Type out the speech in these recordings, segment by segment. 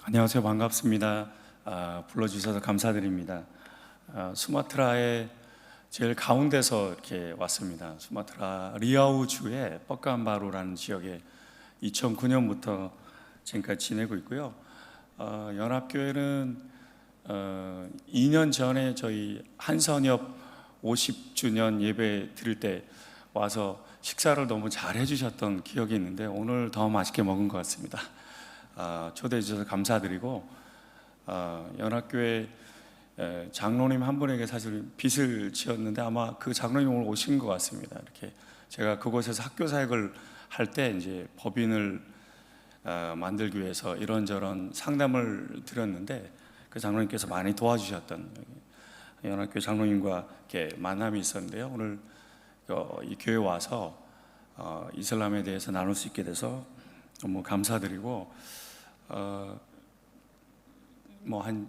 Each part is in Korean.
안녕하세요. 반갑습니다. 불러주셔서 감사드립니다. 수마트라의 제일 가운데서 이렇게 왔습니다. 수마트라 리아우주의 뻑간바루라는 지역에 2009년부터 지금까지 지내고 있고요. 연합교회는 2년 전에 저희 한선협 50주년 예배 드릴 때 와서 식사를 너무 잘 해주셨던 기억이 있는데 오늘 더 맛있게 먹은 것 같습니다. 초대해 주셔서 감사드리고, 연합교회 장로님 한 분에게 사실 빚을 지었는데 아마 그 장로님 오늘 오신 것 같습니다. 이렇게 제가 그곳에서 학교 사역을 할 때 이제 법인을 만들기 위해서 이런저런 상담을 드렸는데 그 장로님께서 많이 도와주셨던 연합교회 장로님과 이렇게 만남이 있었는데요. 오늘 이 교회 와서 이슬람에 대해서 나눌 수 있게 돼서 너무 감사드리고, 한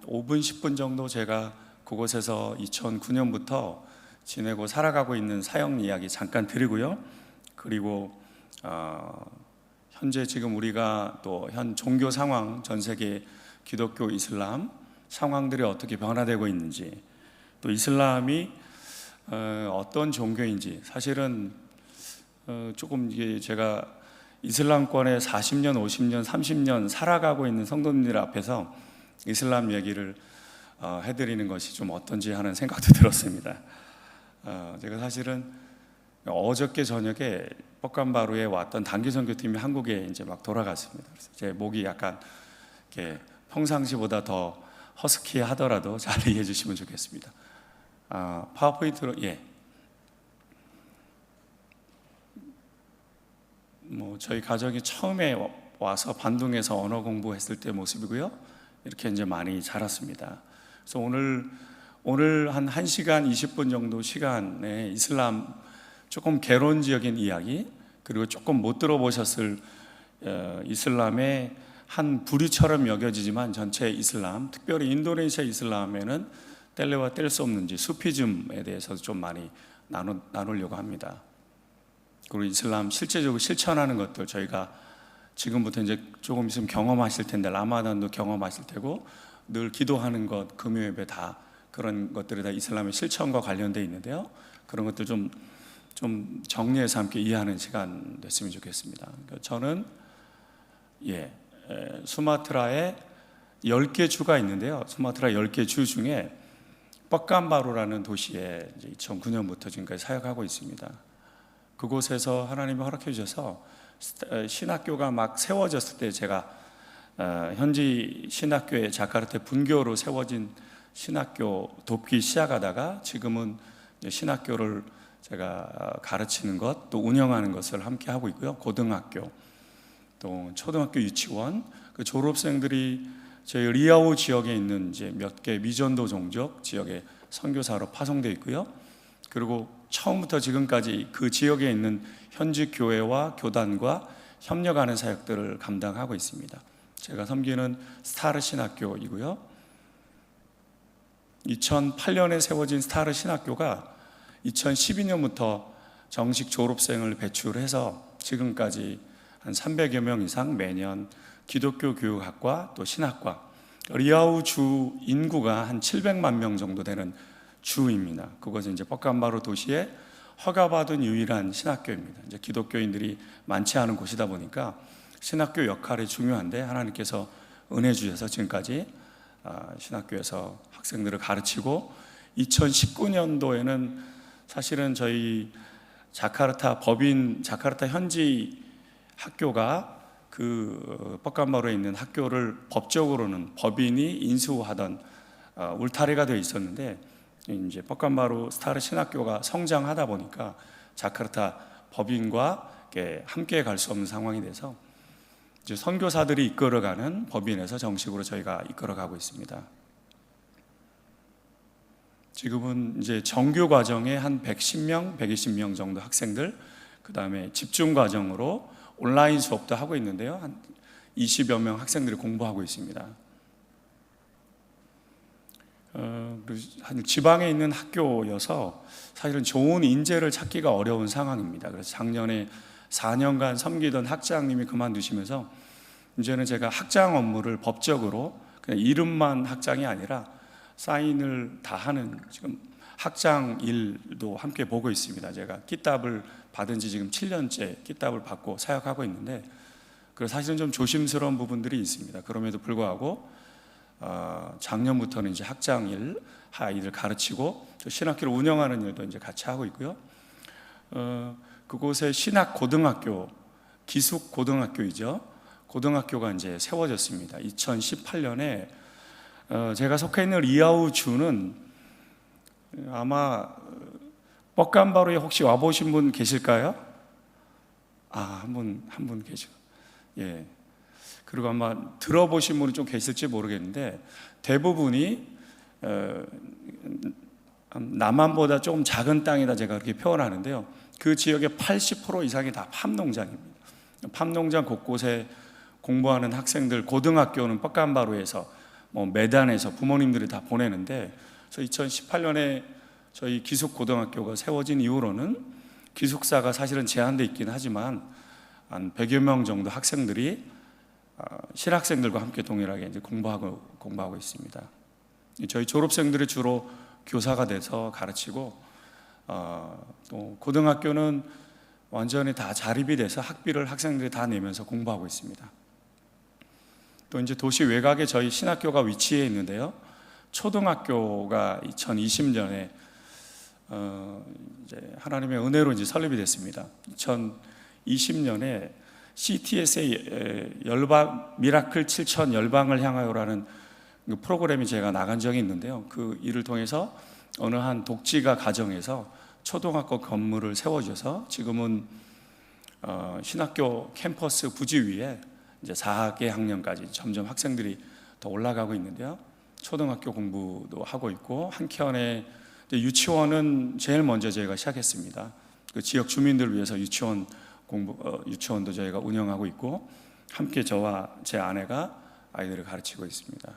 5분 10분 정도 제가 그곳에서 2009년부터 지내고 살아가고 있는 사역 이야기 잠깐 드리고요. 그리고 현재 지금 우리가 또 현 종교 상황, 전 세계 기독교 이슬람 상황들이 어떻게 변화되고 있는지, 또 이슬람이 어떤 종교인지, 사실은 조금 이게 제가 이슬람권에 40년, 50년, 30년 살아가고 있는 성도님들 앞에서 이슬람 얘기를 해드리는 것이 좀 어떤지 하는 생각도 들었습니다. 제가 사실은 어저께 저녁에 뻑간바루에 왔던 단기 선교팀이 한국에 이제 막 돌아갔습니다. 그래서 제 목이 약간 이렇게 평상시보다 더 허스키하더라도 잘 이해해 주시면 좋겠습니다. 파워포인트로 저희 가족이 처음에 와서 반둥에서 언어 공부했을 때 모습이고요. 이렇게 이제 많이 자랐습니다. 그래서 오늘 한 1시간 20분 정도 시간에 이슬람 조금 개론지역인 이야기, 그리고 조금 못 들어보셨을 이슬람의 한 부류처럼 여겨지지만 전체 이슬람, 특별히 인도네시아 이슬람에는 뗄래와 뗄 수 없는지 수피즘에 대해서 좀 많이 나누려고 합니다. 그리고 이슬람 실제적으로 실천하는 것들, 저희가 지금부터 이제 조금 있으면 경험하실 텐데, 라마단도 경험하실 테고, 늘 기도하는 것, 금요 예배 다 그런 것들이 다 이슬람의 실천과 관련되어 있는데요. 그런 것들 좀 정리해서 함께 이해하는 시간 됐으면 좋겠습니다. 저는 수마트라에 10개 주가 있는데요. 수마트라 10개 주 중에 뻑간바루라는 도시에 2009년부터 지금까지 사역하고 있습니다. 그곳에서 하나님이 허락해 주셔서 신학교가 막 세워졌을 때, 제가 현지 신학교의 자카르타 분교로 세워진 신학교 돕기 시작하다가 지금은 신학교를 제가 가르치는 것, 또 운영하는 것을 함께 하고 있고요. 고등학교, 또 초등학교 유치원, 그 졸업생들이 저희 리아오 지역에 있는 이제 몇 개 미전도 종족 지역에 선교사로 파송되어 있고요. 그리고 처음부터 지금까지 그 지역에 있는 현지 교회와 교단과 협력하는 사역들을 감당하고 있습니다. 제가 섬기는 스타르 신학교이고요. 2008년에 세워진 스타르 신학교가 2012년부터 정식 졸업생을 배출해서 지금까지 한 300여 명 이상 매년 기독교 교육학과 또 신학과, 리아우 주 인구가 한 700만 명 정도 되는 주입니다. 그것은 이제 뻑간바루 도시에 허가받은 유일한 신학교입니다. 이제 기독교인들이 많지 않은 곳이다 보니까 신학교 역할이 중요한데, 하나님께서 은혜 주셔서 지금까지 신학교에서 학생들을 가르치고, 2019년도에는 사실은 저희 자카르타 현지 학교가 그 뻑간바루에 있는 학교를 법적으로는 법인이 인수하던 울타리가 되어 있었는데, 이제 뻑간바루 스타르 신학교가 성장하다 보니까 자카르타 법인과 함께 갈 수 없는 상황이 돼서 이제 선교사들이 이끌어가는 법인에서 정식으로 저희가 이끌어가고 있습니다. 지금은 이제 정규 과정에 한 110명, 120명 정도 학생들, 그 다음에 집중 과정으로 온라인 수업도 하고 있는데요. 한 20여 명 학생들이 공부하고 있습니다. 지방에 있는 학교여서 사실은 좋은 인재를 찾기가 어려운 상황입니다. 그래서 작년에 4년간 섬기던 학장님이 그만두시면서 이제는 제가 학장 업무를 법적으로 그냥 이름만 학장이 아니라 사인을 다 하는 지금 학장 일도 함께 보고 있습니다. 제가 깃답을 받은 지 지금 7년째 깃답을 받고 사역하고 있는데, 그래서 사실은 좀 조심스러운 부분들이 있습니다. 그럼에도 불구하고 작년부터는 이제 학장 일, 아이들 가르치고 신학교를 운영하는 일도 이제 같이 하고 있고요. 그곳에 신학 고등학교, 기숙 고등학교이죠. 고등학교가 이제 세워졌습니다. 2018년에 제가 속해 있는 리아우주는 아마 뻑간바로에 혹시 와보신 분 계실까요? 한 분 계시고, 예. 그리고 아마 들어보신 분이 좀 계실지 모르겠는데 대부분이 남한보다 조금 작은 땅이다 제가 그렇게 표현하는데요. 그 지역의 80% 이상이 다 팜농장입니다. 팜농장 곳곳에 공부하는 학생들, 고등학교는 뻑간바로에서 매단에서 부모님들이 다 보내는데, 그래서 2018년에 저희 기숙고등학교가 세워진 이후로는 기숙사가 사실은 제한되어 있긴 하지만 한 100여 명 정도 학생들이 신학생들과 함께 동일하게 이제 공부하고 있습니다. 저희 졸업생들이 주로 교사가 돼서 가르치고, 또 고등학교는 완전히 다 자립이 돼서 학비를 학생들이 다 내면서 공부하고 있습니다. 또 이제 도시 외곽에 저희 신학교가 위치해 있는데요. 초등학교가 2020년에 이제 하나님의 은혜로 이제 설립이 됐습니다. 2020년에 CTS의 미라클 7천 열방을 향하여라는 그 프로그램이 제가 나간 적이 있는데요. 그 일을 통해서 어느 한 독지가 가정에서 초등학교 건물을 세워줘서 지금은 신학교 캠퍼스 부지 위에 이제 4개 학년까지 점점 학생들이 더 올라가고 있는데요. 초등학교 공부도 하고 있고, 한켠에 유치원은 제일 먼저 저희가 시작했습니다. 그 지역 주민들을 위해서 유치원도 저희가 운영하고 있고, 함께 저와 제 아내가 아이들을 가르치고 있습니다.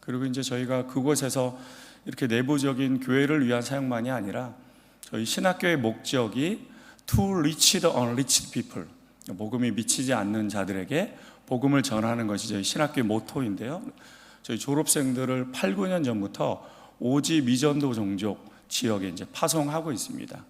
그리고 이제 저희가 그곳에서 이렇게 내부적인 교회를 위한 사역만이 아니라 저희 신학교의 목적이 To reach the unreached people, 복음이 미치지 않는 자들에게 복음을 전하는 것이 저희 신학교의 모토인데요. 저희 졸업생들을 8, 9년 전부터 오지 미전도 종족 지역에 이제 파송하고 있습니다.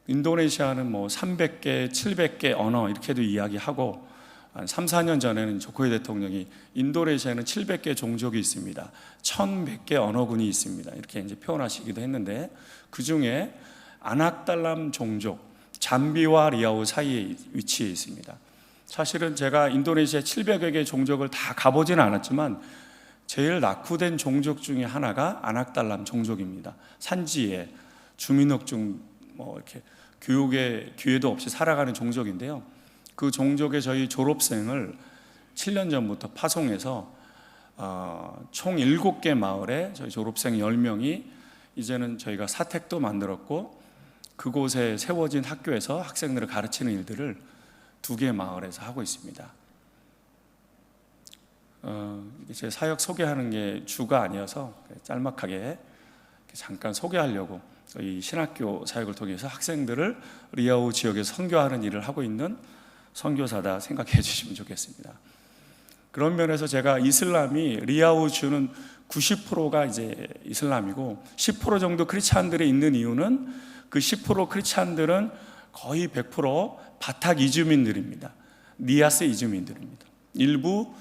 인도네시아는 300개, 700개 언어 이렇게도 이야기하고, 한 3, 4년 전에는 조코이 대통령이 인도네시아에는 700개 종족이 있습니다, 1100개 언어군이 있습니다, 이렇게 이제 표현하시기도 했는데, 그 중에 아낙달람 종족, 잠비와 리아우 사이에 위치해 있습니다. 사실은 제가 인도네시아 700여 개 종족을 다 가보지는 않았지만 제일 낙후된 종족 중에 하나가 아낙달람 종족입니다. 산지에 주민등록 이렇게 교육의 기회도 없이 살아가는 종족인데요. 그 종족에 저희 졸업생을 7년 전부터 파송해서 총 7개 마을에 저희 졸업생 10명이 이제는 저희가 사택도 만들었고, 그곳에 세워진 학교에서 학생들을 가르치는 일들을 2개 마을에서 하고 있습니다. 제 사역 소개하는 게 주가 아니어서 짤막하게 잠깐 소개하려고 이 신학교 사역을 통해서 학생들을 리아우 지역에서 선교하는 일을 하고 있는 선교사다 생각해 주시면 좋겠습니다. 그런 면에서 제가 이슬람이 리아우 주는 90%가 이제 이슬람이고 10% 정도 크리스찬들이 있는 이유는 그 10% 크리스찬들은 거의 100% 바탁 이주민들입니다. 니아스 이주민들입니다. 일부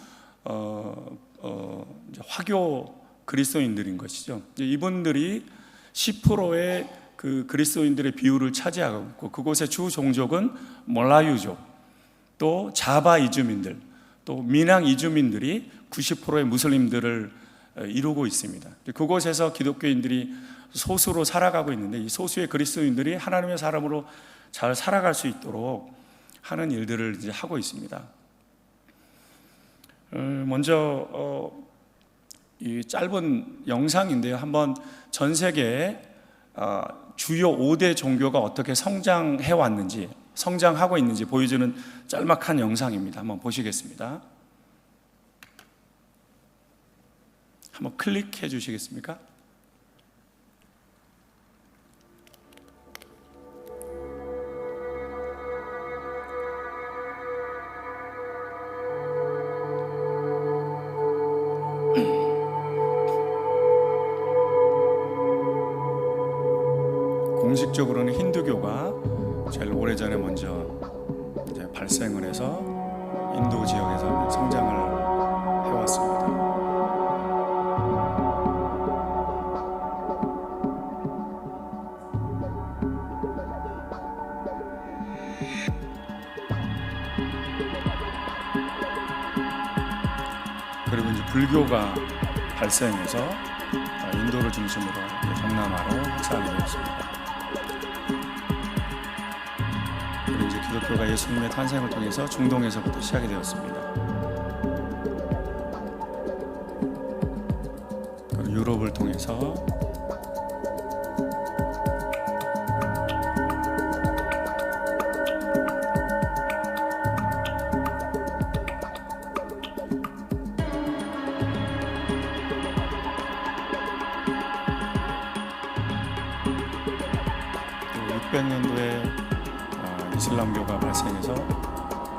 화교 그리스도인들인 것이죠. 이분들이 10%의 그 그리스도인들의 비율을 차지하고 있고, 그곳의 주 종족은 몰라유족, 또 자바 이주민들, 또 미낭 이주민들이 90%의 무슬림들을 이루고 있습니다. 그곳에서 기독교인들이 소수로 살아가고 있는데, 이 소수의 그리스도인들이 하나님의 사람으로 잘 살아갈 수 있도록 하는 일들을 이제 하고 있습니다. 먼저 이 짧은 영상인데요, 한번 전 세계의 주요 5대 종교가 어떻게 성장해 왔는지, 성장하고 있는지 보여주는 짤막한 영상입니다. 한번 보시겠습니다. 한번 클릭해 주시겠습니까? 지역적으로는 힌두교가 제일 오래전에 먼저 이제 발생을 해서 인도 지역에서 성장을 해왔습니다. 그리고 이제 불교가 발생해서 인도를 중심으로 동남아로 확산이 되었습니다. 그리고 이제 기독교가 예수님의 탄생을 통해서 중동에서부터 시작이 되었습니다. 그리고 유럽을 통해서 또 600년도에 이슬람교가 발생해서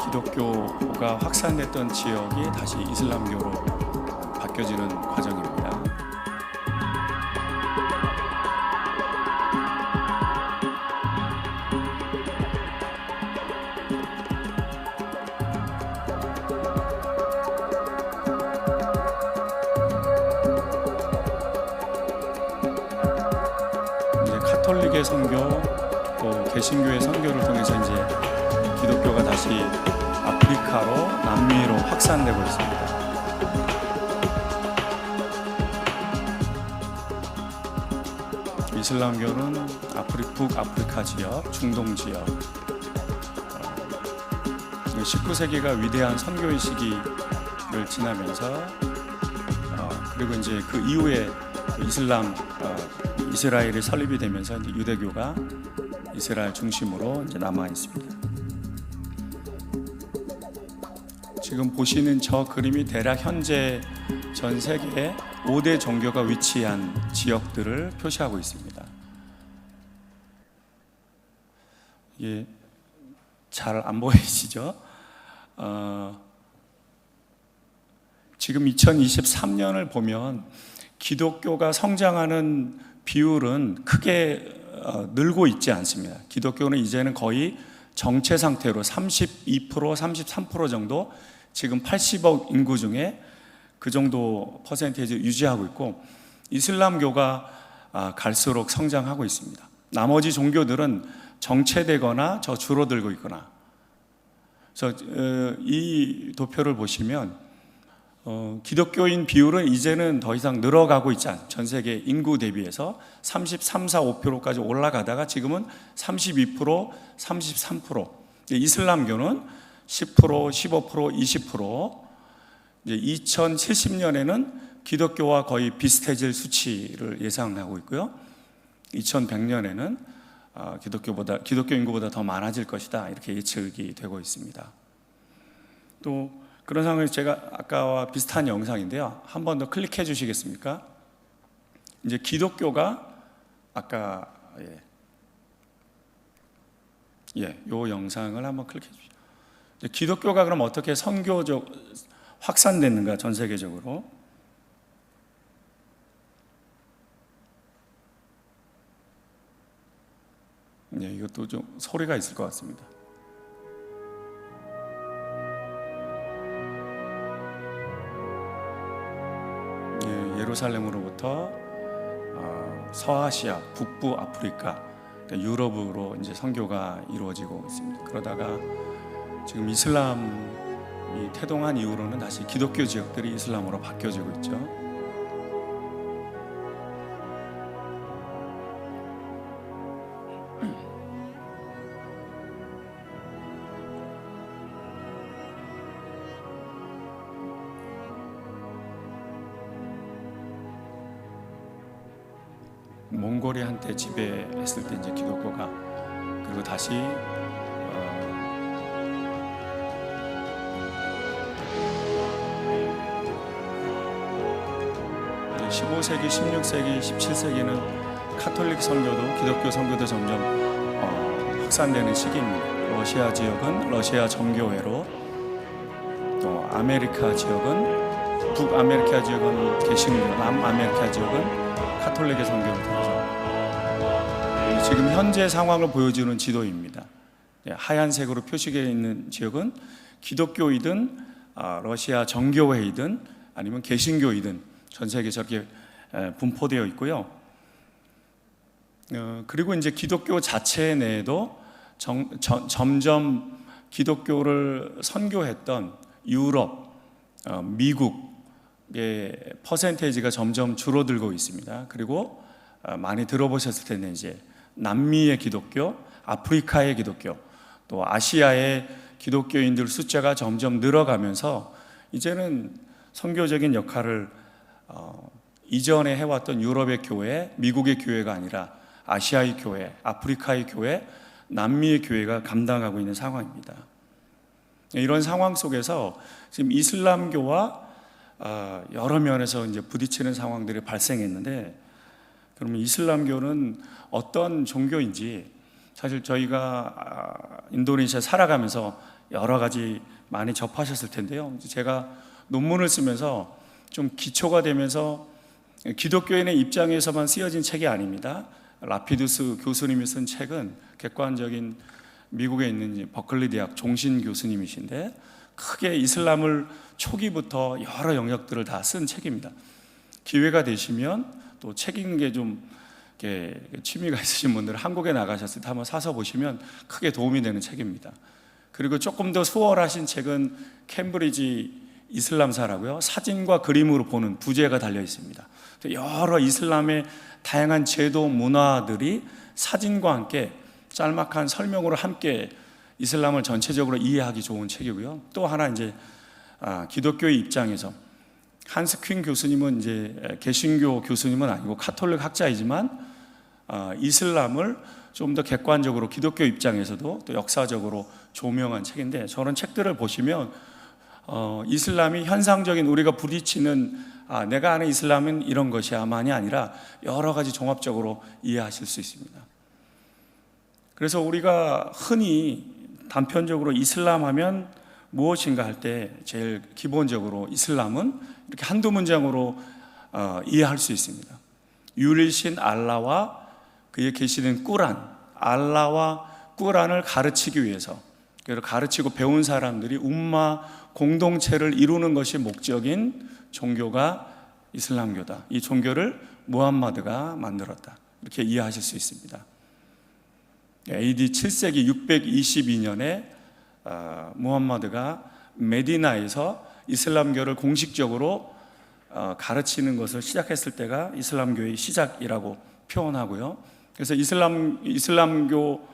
기독교가 확산됐던 지역이 다시 이슬람교로 바뀌어지는 과정입니다. 이제 카톨릭의 선교, 또 개신교의 선교를 통해서 이제 기독교가 다시 아프리카로 남미로 확산되고 있습니다. 이슬람교는 북아프리카 지역, 중동 지역, 19세기가 위대한 선교의 시기를 지나면서 그리고 이제 그 이후에 이스라엘이 설립이 되면서 이제 유대교가 이스라엘 중심으로 이제 남아 있습니다. 지금 보시는 저 그림이 대략 현재 전 세계에 5대 종교가 위치한 지역들을 표시하고 있습니다. 이게 잘 안 보이시죠? 지금 2023년을 보면 기독교가 성장하는 비율은 크게 늘고 있지 않습니다. 기독교는 이제는 거의 정체 상태로 32%, 33% 정도, 지금 80억 인구 중에 그 정도 퍼센테이지 유지하고 있고, 이슬람교가 갈수록 성장하고 있습니다. 나머지 종교들은 정체되거나 줄어들고 있거나. 그래서 이 도표를 보시면 기독교인 비율은 이제는 더 이상 늘어가고 있지 않아요. 전 세계 인구 대비해서 33, 4, 5%까지 올라가다가 지금은 32%, 33%. 이슬람교는 10%, 15%, 20%. 이제 2070년에는 기독교와 거의 비슷해질 수치를 예상하고 있고요. 2100년에는 기독교 인구보다 더 많아질 것이다, 이렇게 예측이 되고 있습니다. 또 그런 상황에서 제가 아까와 비슷한 영상인데요. 한 번 더 클릭해 주시겠습니까? 이제 기독교가 아까 요 영상을 한번 클릭해 주시죠. 기독교가 그럼 어떻게 선교적 확산됐는가, 전 세계적으로. 이것도 좀 소리가 있을 것 같습니다. 예루살렘으로부터 서아시아, 북부 아프리카, 유럽으로 이제 선교가 이루어지고 있습니다. 그러다가 지금 이슬람이 태동한 이후로는 다시 기독교 지역들이 이슬람으로 바뀌어지고 있죠. 몽골이 한때 지배했을 때 이제 기독교가, 그리고 다시 15세기, 16세기, 17세기는 카톨릭 선교도 기독교 선교도 점점 확산되는 시기입니다. 러시아 지역은 러시아 정교회로, 또 아메리카 지역은, 북아메리카 지역은 개신교, 남아메리카 지역은 카톨릭의 선교를 통해서 지금 현재 상황을 보여주는 지도입니다. 하얀색으로 표시되어 있는 지역은 기독교이든 러시아 정교회이든 아니면 개신교이든 전 세계에 저렇게 분포되어 있고요. 그리고 이제 기독교 자체 내에도 점점 기독교를 선교했던 유럽, 미국의 퍼센테이지가 점점 줄어들고 있습니다. 그리고 많이 들어보셨을 텐데 이제 남미의 기독교, 아프리카의 기독교, 또 아시아의 기독교인들 숫자가 점점 늘어가면서 이제는 선교적인 역할을 이전에 해왔던 유럽의 교회, 미국의 교회가 아니라 아시아의 교회, 아프리카의 교회, 남미의 교회가 감당하고 있는 상황입니다. 이런 상황 속에서 지금 이슬람교와 여러 면에서 이제 부딪히는 상황들이 발생했는데, 그러면 이슬람교는 어떤 종교인지 사실 저희가 인도네시아 살아가면서 여러 가지 많이 접하셨을 텐데요. 제가 논문을 쓰면서 좀 기초가 되면서 기독교인의 입장에서만 쓰여진 책이 아닙니다. 라피두스 교수님이 쓴 책은 객관적인 미국에 있는 버클리 대학 종신 교수님이신데 크게 이슬람을 초기부터 여러 영역들을 다 쓴 책입니다. 기회가 되시면 또 책 읽는 게 좀 취미가 있으신 분들은 한국에 나가셨을 때 한번 사서 보시면 크게 도움이 되는 책입니다. 그리고 조금 더 수월하신 책은 캠브리지 이슬람사라고요. 사진과 그림으로 보는 부제가 달려 있습니다. 여러 이슬람의 다양한 제도, 문화들이 사진과 함께 짤막한 설명으로 함께 이슬람을 전체적으로 이해하기 좋은 책이고요. 또 하나 이제 기독교의 입장에서 한스 퀸 교수님은 이제 개신교 교수님은 아니고 카톨릭 학자이지만 이슬람을 좀 더 객관적으로 기독교 입장에서도 또 역사적으로 조명한 책인데, 저런 책들을 보시면 이슬람이 현상적인 우리가 부딪히는 내가 아는 이슬람은 이런 것이야만이 아니라 여러 가지 종합적으로 이해하실 수 있습니다. 그래서 우리가 흔히 단편적으로 이슬람 하면 무엇인가 할 때 제일 기본적으로 이슬람은 이렇게 한두 문장으로 이해할 수 있습니다. 유일신 알라와 그의 계시된 꾸란, 알라와 꾸란을 가르치기 위해서, 그리고 가르치고 배운 사람들이 umma 공동체를 이루는 것이 목적인 종교가 이슬람교다. 이 종교를 무함마드가 만들었다. 이렇게 이해하실 수 있습니다. AD 7세기 622년에 무함마드가 메디나에서 이슬람교를 공식적으로 가르치는 것을 시작했을 때가 이슬람교의 시작이라고 표현하고요. 그래서 이슬람교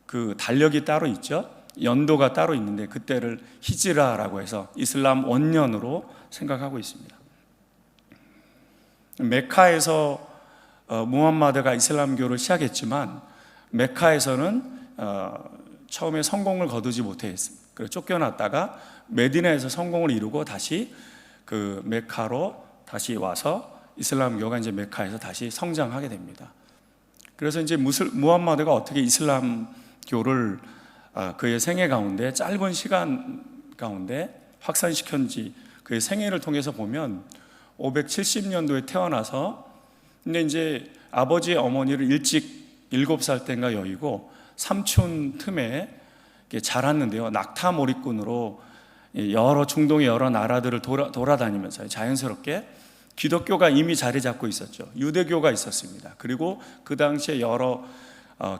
그 달력이 따로 있죠. 연도가 따로 있는데 그때를 히지라라고 해서 이슬람 원년으로 생각하고 있습니다. 메카에서 무함마드가 이슬람교를 시작했지만 메카에서는 처음에 성공을 거두지 못했습니다. 그래서 쫓겨났다가 메디나에서 성공을 이루고 다시 그 메카로 다시 와서 이슬람교가 이제 메카에서 다시 성장하게 됩니다. 그래서 이제 무함마드가 어떻게 이슬람교를 그의 생애 가운데 짧은 시간 가운데 확산시켰는지 그의 생애를 통해서 보면 570년도에 태어나서, 근데 이제 아버지 어머니를 일찍 7살 때인가 여의고 삼촌 틈에 자랐는데요. 낙타몰이꾼으로 여러 중동의 여러 나라들을 돌아다니면서 자연스럽게 기독교가 이미 자리 잡고 있었죠. 유대교가 있었습니다. 그리고 그 당시에 여러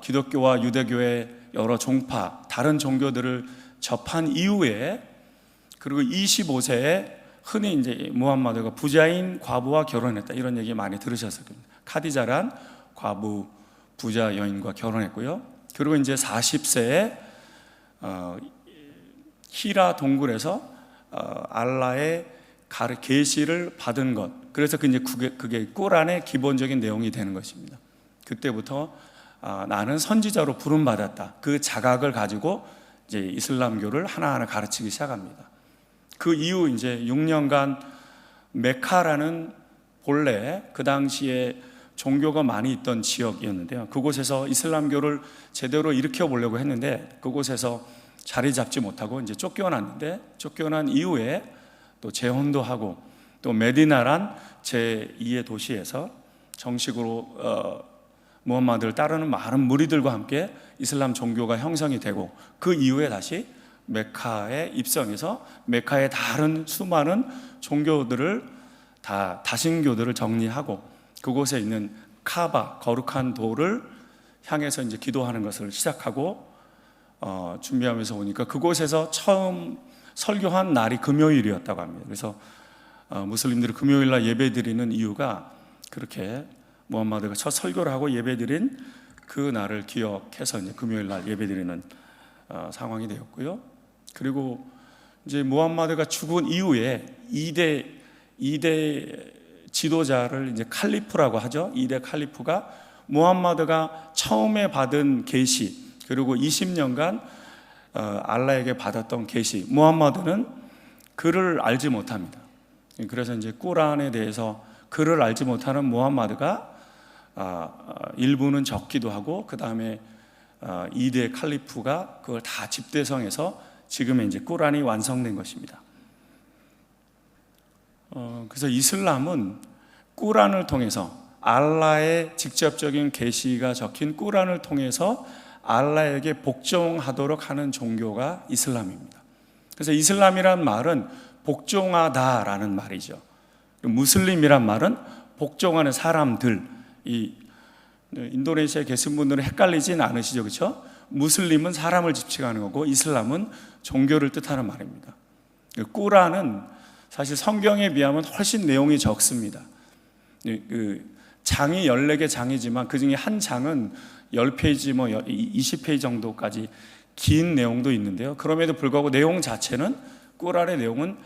기독교와 유대교의 여러 종파, 다른 종교들을 접한 이후에, 그리고 25세에 흔히 이제 무함마드가 부자인 과부와 결혼했다, 이런 얘기 많이 들으셨을 겁니다. 카디자란 과부 부자 여인과 결혼했고요. 그리고 이제 40세에 히라 동굴에서 알라의 계시를 받은 것, 그래서 그게 꾸란의 기본적인 내용이 되는 것입니다. 그때부터 나는 선지자로 부름받았다, 그 자각을 가지고 이제 이슬람교를 하나하나 가르치기 시작합니다. 그 이후 이제 6년간 메카라는 본래 그 당시에 종교가 많이 있던 지역이었는데요. 그곳에서 이슬람교를 제대로 일으켜 보려고 했는데 그곳에서 자리 잡지 못하고 이제 쫓겨났는데, 쫓겨난 이후에 또 재혼도 하고 또 메디나란 제2의 도시에서 정식으로 무함마드를 따르는 많은 무리들과 함께 이슬람 종교가 형성이 되고, 그 이후에 다시 메카에 입성해서 메카의 다른 수많은 종교들을 다신교들을 정리하고 그곳에 있는 카바, 거룩한 돌을 향해서 이제 기도하는 것을 시작하고 준비하면서 오니까 그곳에서 처음 설교한 날이 금요일이었다고 합니다. 그래서 무슬림들이 금요일 날 예배드리는 이유가, 그렇게 무함마드가 첫 설교를 하고 예배드린 그 날을 기억해서 이제 금요일 날 예배드리는 상황이 되었고요. 그리고 이제 무함마드가 죽은 이후에 2대 지도자를 이제 칼리프라고 하죠. 2대 칼리프가 무함마드가 처음에 받은 계시, 그리고 20년간 알라에게 받았던 계시, 무함마드는 그를 알지 못합니다. 그래서 이제 꾸란에 대해서 그를 알지 못하는 무함마드가 일부는 적기도 하고, 그 다음에 2대 칼리프가 그걸 다 집대성해서 지금의 이제 꾸란이 완성된 것입니다. 그래서 이슬람은 꾸란을 통해서, 알라의 직접적인 계시가 적힌 꾸란을 통해서 알라에게 복종하도록 하는 종교가 이슬람입니다. 그래서 이슬람이란 말은 복종하다라는 말이죠. 무슬림이란 말은 복종하는 사람들. 이 인도네시아에 계신 분들은 헷갈리진 않으시죠, 그렇죠? 무슬림은 사람을 집칭하는 거고 이슬람은 종교를 뜻하는 말입니다. 꾸란은 사실 성경에 비하면 훨씬 내용이 적습니다. 장이 14개 장이지만 그 중에 한 장은 10페이지, 20페이지 정도까지 긴 내용도 있는데요. 그럼에도 불구하고 내용 자체는, 꾸란의 내용은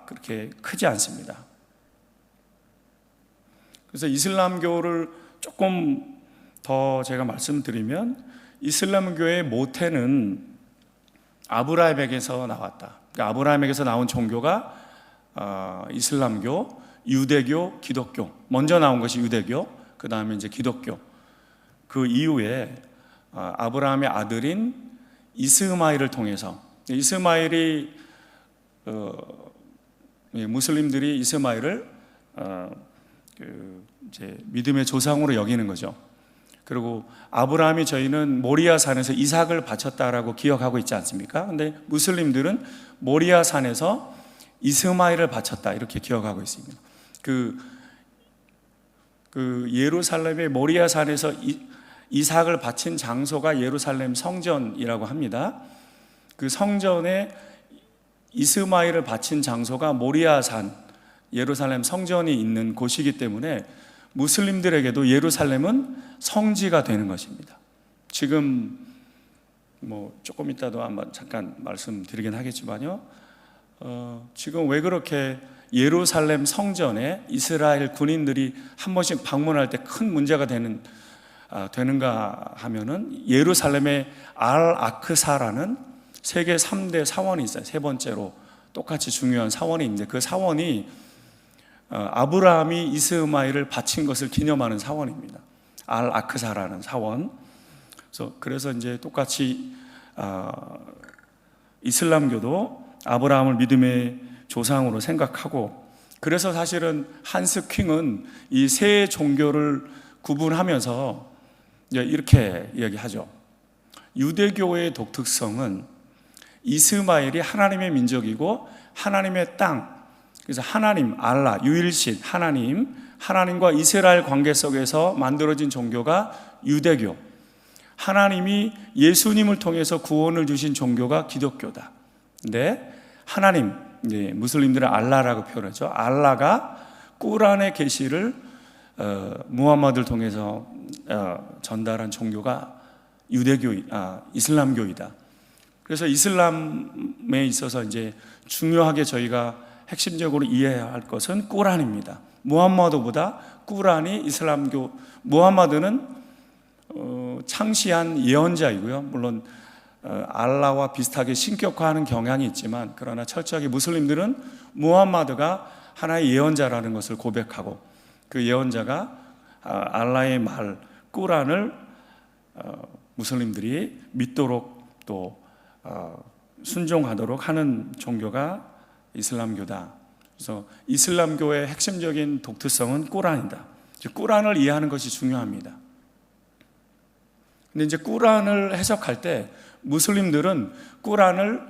그렇게 크지 않습니다. 그래서 이슬람교를 조금 더 제가 말씀드리면, 이슬람교의 모태는 아브라함에게서 나왔다. 그러니까 아브라함에게서 나온 종교가 이슬람교, 유대교, 기독교. 먼저 나온 것이 유대교, 그 다음에 이제 기독교. 그 이후에 아브라함의 아들인 이스마엘을 통해서, 이스마엘이 무슬림들이 이스마엘을 이제 믿음의 조상으로 여기는 거죠. 그리고 아브라함이 저희는 모리아 산에서 이삭을 바쳤다라고 기억하고 있지 않습니까? 근데 무슬림들은 모리아 산에서 이스마엘을 바쳤다 이렇게 기억하고 있습니다. 그 예루살렘의 모리아 산에서 이삭을 바친 장소가 예루살렘 성전이라고 합니다. 그 성전에 이스마엘을 바친 장소가 모리아 산, 예루살렘 성전이 있는 곳이기 때문에 무슬림들에게도 예루살렘은 성지가 되는 것입니다. 지금 조금 이따도 한번 잠깐 말씀드리긴 하겠지만요, 지금 왜 그렇게 예루살렘 성전에 이스라엘 군인들이 한 번씩 방문할 때 큰 문제가 되는가 하면은, 예루살렘에 알-아크사라는 세계 3대 사원이 있어요. 세 번째로 똑같이 중요한 사원이 있는데, 그 사원이 아브라함이 이스마엘을 바친 것을 기념하는 사원입니다. 알-아크사라는 사원. 그래서 이제 똑같이 이슬람교도 아브라함을 믿음의 조상으로 생각하고, 그래서 사실은 한스 킹은 이 세 종교를 구분하면서 이렇게 이야기하죠. 유대교의 독특성은 이스마엘이 하나님의 민족이고 하나님의 땅, 그래서 하나님, 알라, 유일신 하나님과 이스라엘 관계 속에서 만들어진 종교가 유대교, 하나님이 예수님을 통해서 구원을 주신 종교가 기독교다. 근데 하나님, 무슬림들은 알라라고 표현하죠. 알라가 꾸란의 계시를 무함마드를 통해서 전달한 종교가 이슬람교이다. 그래서 이슬람에 있어서 이제 중요하게 저희가 핵심적으로 이해해야 할 것은 꾸란입니다. 무함마드보다 꾸란이 이슬람교, 무함마드는 창시한 예언자이고요. 물론 알라와 비슷하게 신격화하는 경향이 있지만, 그러나 철저하게 무슬림들은 무함마드가 하나의 예언자라는 것을 고백하고, 그 예언자가 알라의 말 꾸란을 무슬림들이 믿도록 또 순종하도록 하는 종교가 이슬람교다. 그래서 이슬람교의 핵심적인 독특성은 꾸란이다. 꾸란을 이해하는 것이 중요합니다. 근데 이제 꾸란을 해석할 때 무슬림들은 꾸란을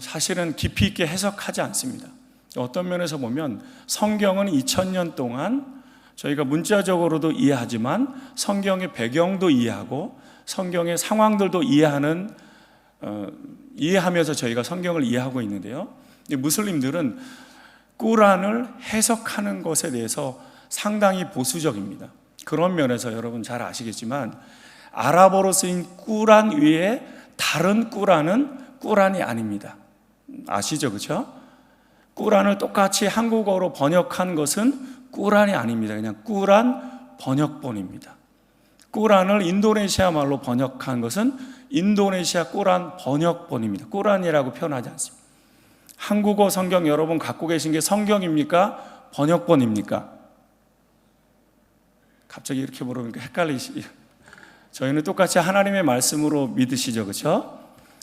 사실은 깊이 있게 해석하지 않습니다. 어떤 면에서 보면 성경은 2000년 동안 저희가 문자적으로도 이해하지만 성경의 배경도 이해하고 성경의 상황들도 이해하면서 저희가 성경을 이해하고 있는데요. 무슬림들은 꾸란을 해석하는 것에 대해서 상당히 보수적입니다. 그런 면에서 여러분 잘 아시겠지만 아랍어로 쓰인 꾸란 위에 다른 꾸란은 꾸란이 아닙니다. 아시죠? 그렇죠? 꾸란을 똑같이 한국어로 번역한 것은 꾸란이 아닙니다. 그냥 꾸란 번역본입니다. 꾸란을 인도네시아 말로 번역한 것은 인도네시아 꾸란 번역본입니다. 꾸란이라고 표현하지 않습니다. 한국어 성경 여러분 갖고 계신 게 성경입니까? 번역본입니까? 갑자기 이렇게 물어보니까 헷갈리시죠? 저희는 똑같이 하나님의 말씀으로 믿으시죠, 그렇죠?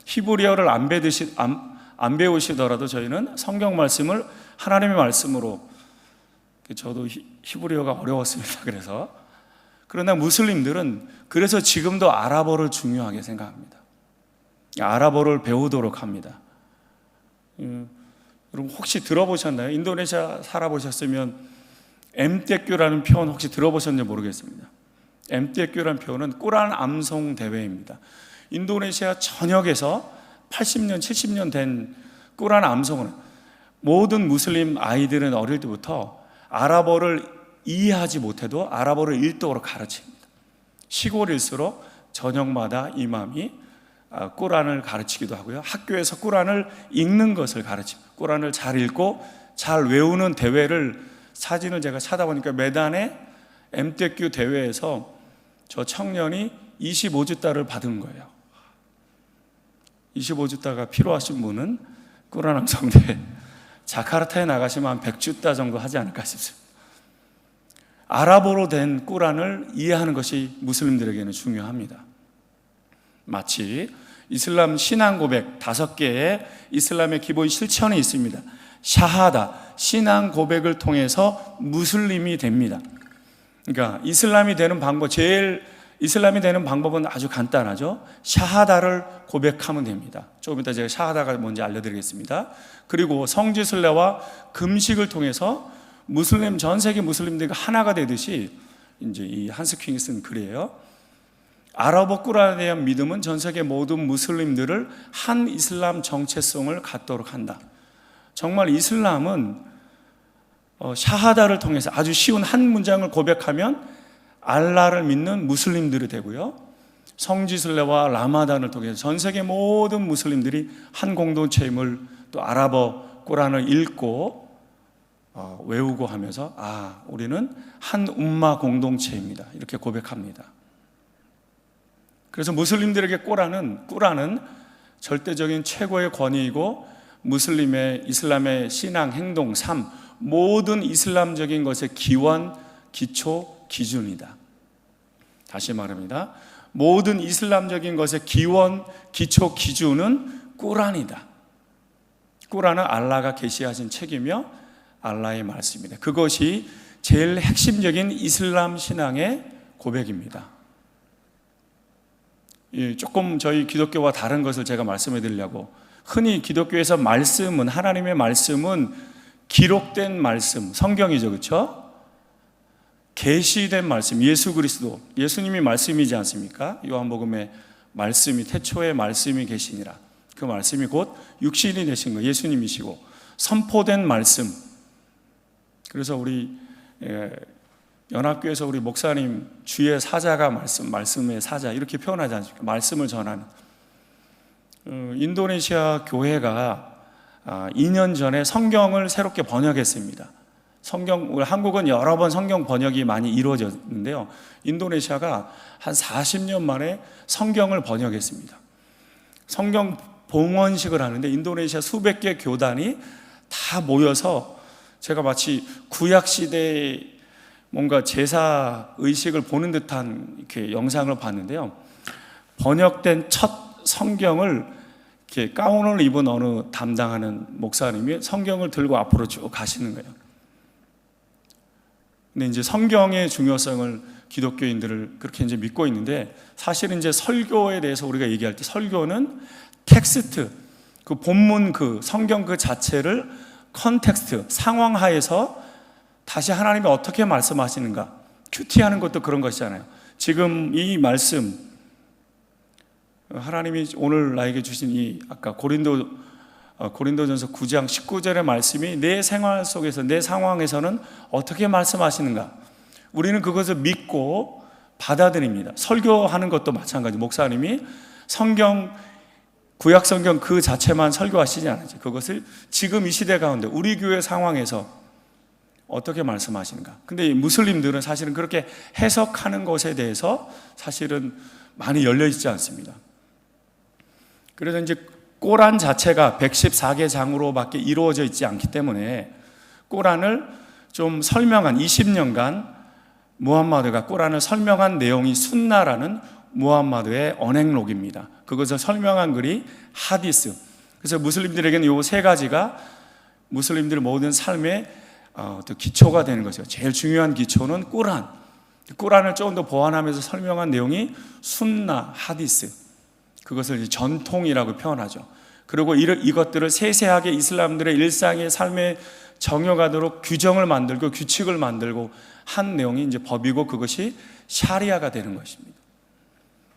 히브리어를 안 배우시더라도 저희는 성경 말씀을 하나님의 말씀으로, 저도 히브리어가 어려웠습니다. 그러나 무슬림들은 그래서 지금도 아랍어를 중요하게 생각합니다. 아랍어를 배우도록 합니다. 여러분 혹시 들어보셨나요? 인도네시아 살아보셨으면 엠떼큐라는 표현 혹시 들어보셨는지 모르겠습니다. 엠떼큐라는 표현은 꾸란 암송 대회입니다. 인도네시아 전역에서 80년, 70년 된 꾸란 암송을 모든 무슬림 아이들은 어릴 때부터 아랍어를 이해하지 못해도 아랍어를 읽도록 가르칩니다. 시골일수록 저녁마다 이맘이 꾸란을 가르치기도 하고요. 학교에서 꾸란을 읽는 것을 가르칩니다. 꾸란을 잘 읽고 잘 외우는 대회를, 사진을 제가 찾아보니까 매단에 엠떼큐 대회에서 저 청년이 25주따를 받은 거예요. 25주따가 필요하신 분은 꾸란 암송대 자카르타에 나가시면 한 100주따 정도 하지 않을까 싶습니다. 아랍어로 된 꾸란을 이해하는 것이 무슬림들에게는 중요합니다. 마치 이슬람 신앙 고백 5개의 이슬람의 기본 실천이 있습니다. 샤하다, 신앙 고백을 통해서 무슬림이 됩니다. 그러니까 이슬람이 되는 방법은 아주 간단하죠. 샤하다를 고백하면 됩니다. 조금 이따 제가 샤하다가 뭔지 알려드리겠습니다. 그리고 성지순례와 금식을 통해서 전 세계 무슬림들이 하나가 되듯이, 이제 이 한스 킹이 쓴 글이에요. 아랍어 꾸란에 대한 믿음은 전 세계 모든 무슬림들을 한 이슬람 정체성을 갖도록 한다. 정말 이슬람은 샤하다를 통해서 아주 쉬운 한 문장을 고백하면 알라를 믿는 무슬림들이 되고요, 성지순례와 라마단을 통해서 전 세계 모든 무슬림들이 한 공동체임을, 또 아랍어 꾸란을 읽고 외우고 하면서 우리는 한 umma 공동체입니다, 이렇게 고백합니다. 그래서 무슬림들에게 꾸란은 절대적인 최고의 권위이고 이슬람의 신앙, 행동, 삶, 모든 이슬람적인 것의 기원, 기초, 기준이다. 다시 말합니다. 모든 이슬람적인 것의 기원, 기초, 기준은 꾸란이다. 꾸란은 알라가 계시하신 책이며 알라의 말씀입니다. 그것이 제일 핵심적인 이슬람 신앙의 고백입니다. 조금 저희 기독교와 다른 것을 제가 말씀해 드리려고, 흔히 기독교에서 하나님의 말씀은 기록된 말씀, 성경이죠, 그렇죠? 계시된 말씀, 예수 그리스도, 예수님이 말씀이지 않습니까? 요한복음에 말씀이, 태초에 말씀이 계시니라. 그 말씀이 곧 육신이 되신 거, 예수님이시고 선포된 말씀. 그래서 우리 연합교회에서 우리 목사님 주의 사자가 말씀의 사자 이렇게 표현하지 않습니까? 말씀을 전하는. 인도네시아 교회가 2년 전에 성경을 새롭게 번역했습니다. 한국은 여러 번 성경 번역이 많이 이루어졌는데요, 인도네시아가 한 40년 만에 성경을 번역했습니다. 성경 봉헌식을 하는데 인도네시아 수백 개 교단이 다 모여서, 제가 마치 구약시대의 뭔가 제사 의식을 보는 듯한 이렇게 영상을 봤는데요, 번역된 첫 성경을 이렇게 가운을 입은 어느 담당하는 목사님이 성경을 들고 앞으로 쭉 가시는 거예요. 근데 이제 성경의 중요성을 기독교인들을 그렇게 이제 믿고 있는데, 사실은 이제 설교에 대해서 우리가 얘기할 때 설교는 텍스트, 그 본문 그 성경 그 자체를 컨텍스트, 상황 하에서 다시 하나님이 어떻게 말씀하시는가 큐티하는 것도 그런 것이잖아요. 지금 이 말씀, 하나님이 오늘 나에게 주신 이 아까 고린도전서 9장 19절의 말씀이 내 생활 속에서 내 상황에서는 어떻게 말씀하시는가, 우리는 그것을 믿고 받아들입니다. 설교하는 것도 마찬가지. 목사님이 성경, 구약 성경 그 자체만 설교하시지 않아요. 그것을 지금 이 시대 가운데 우리 교회 상황에서 어떻게 말씀하시는가. 근데 이 무슬림들은 사실은 그렇게 해석하는 것에 대해서 사실은 많이 열려 있지 않습니다. 그래서 이제 꼬란 자체가 114개 장으로밖에 이루어져 있지 않기 때문에 꼬란을 좀 설명한 20년간 무함마드가 꼬란을 설명한 내용이 순나라는 무함마드의 언행록입니다. 그것을 설명한 글이 하디스. 그래서 무슬림들에게는 이 세 가지가 무슬림들 모든 삶의 또 기초가 되는 거죠. 제일 중요한 기초는 꼬란. 꼬란을 조금 더 보완하면서 설명한 내용이 순나, 하디스. 그것을 이제 전통이라고 표현하죠. 그리고 이것들을 세세하게 이슬람들의 일상의 삶에 정형하도록 규정을 만들고 규칙을 만들고 한 내용이 이제 법이고, 그것이 샤리아가 되는 것입니다.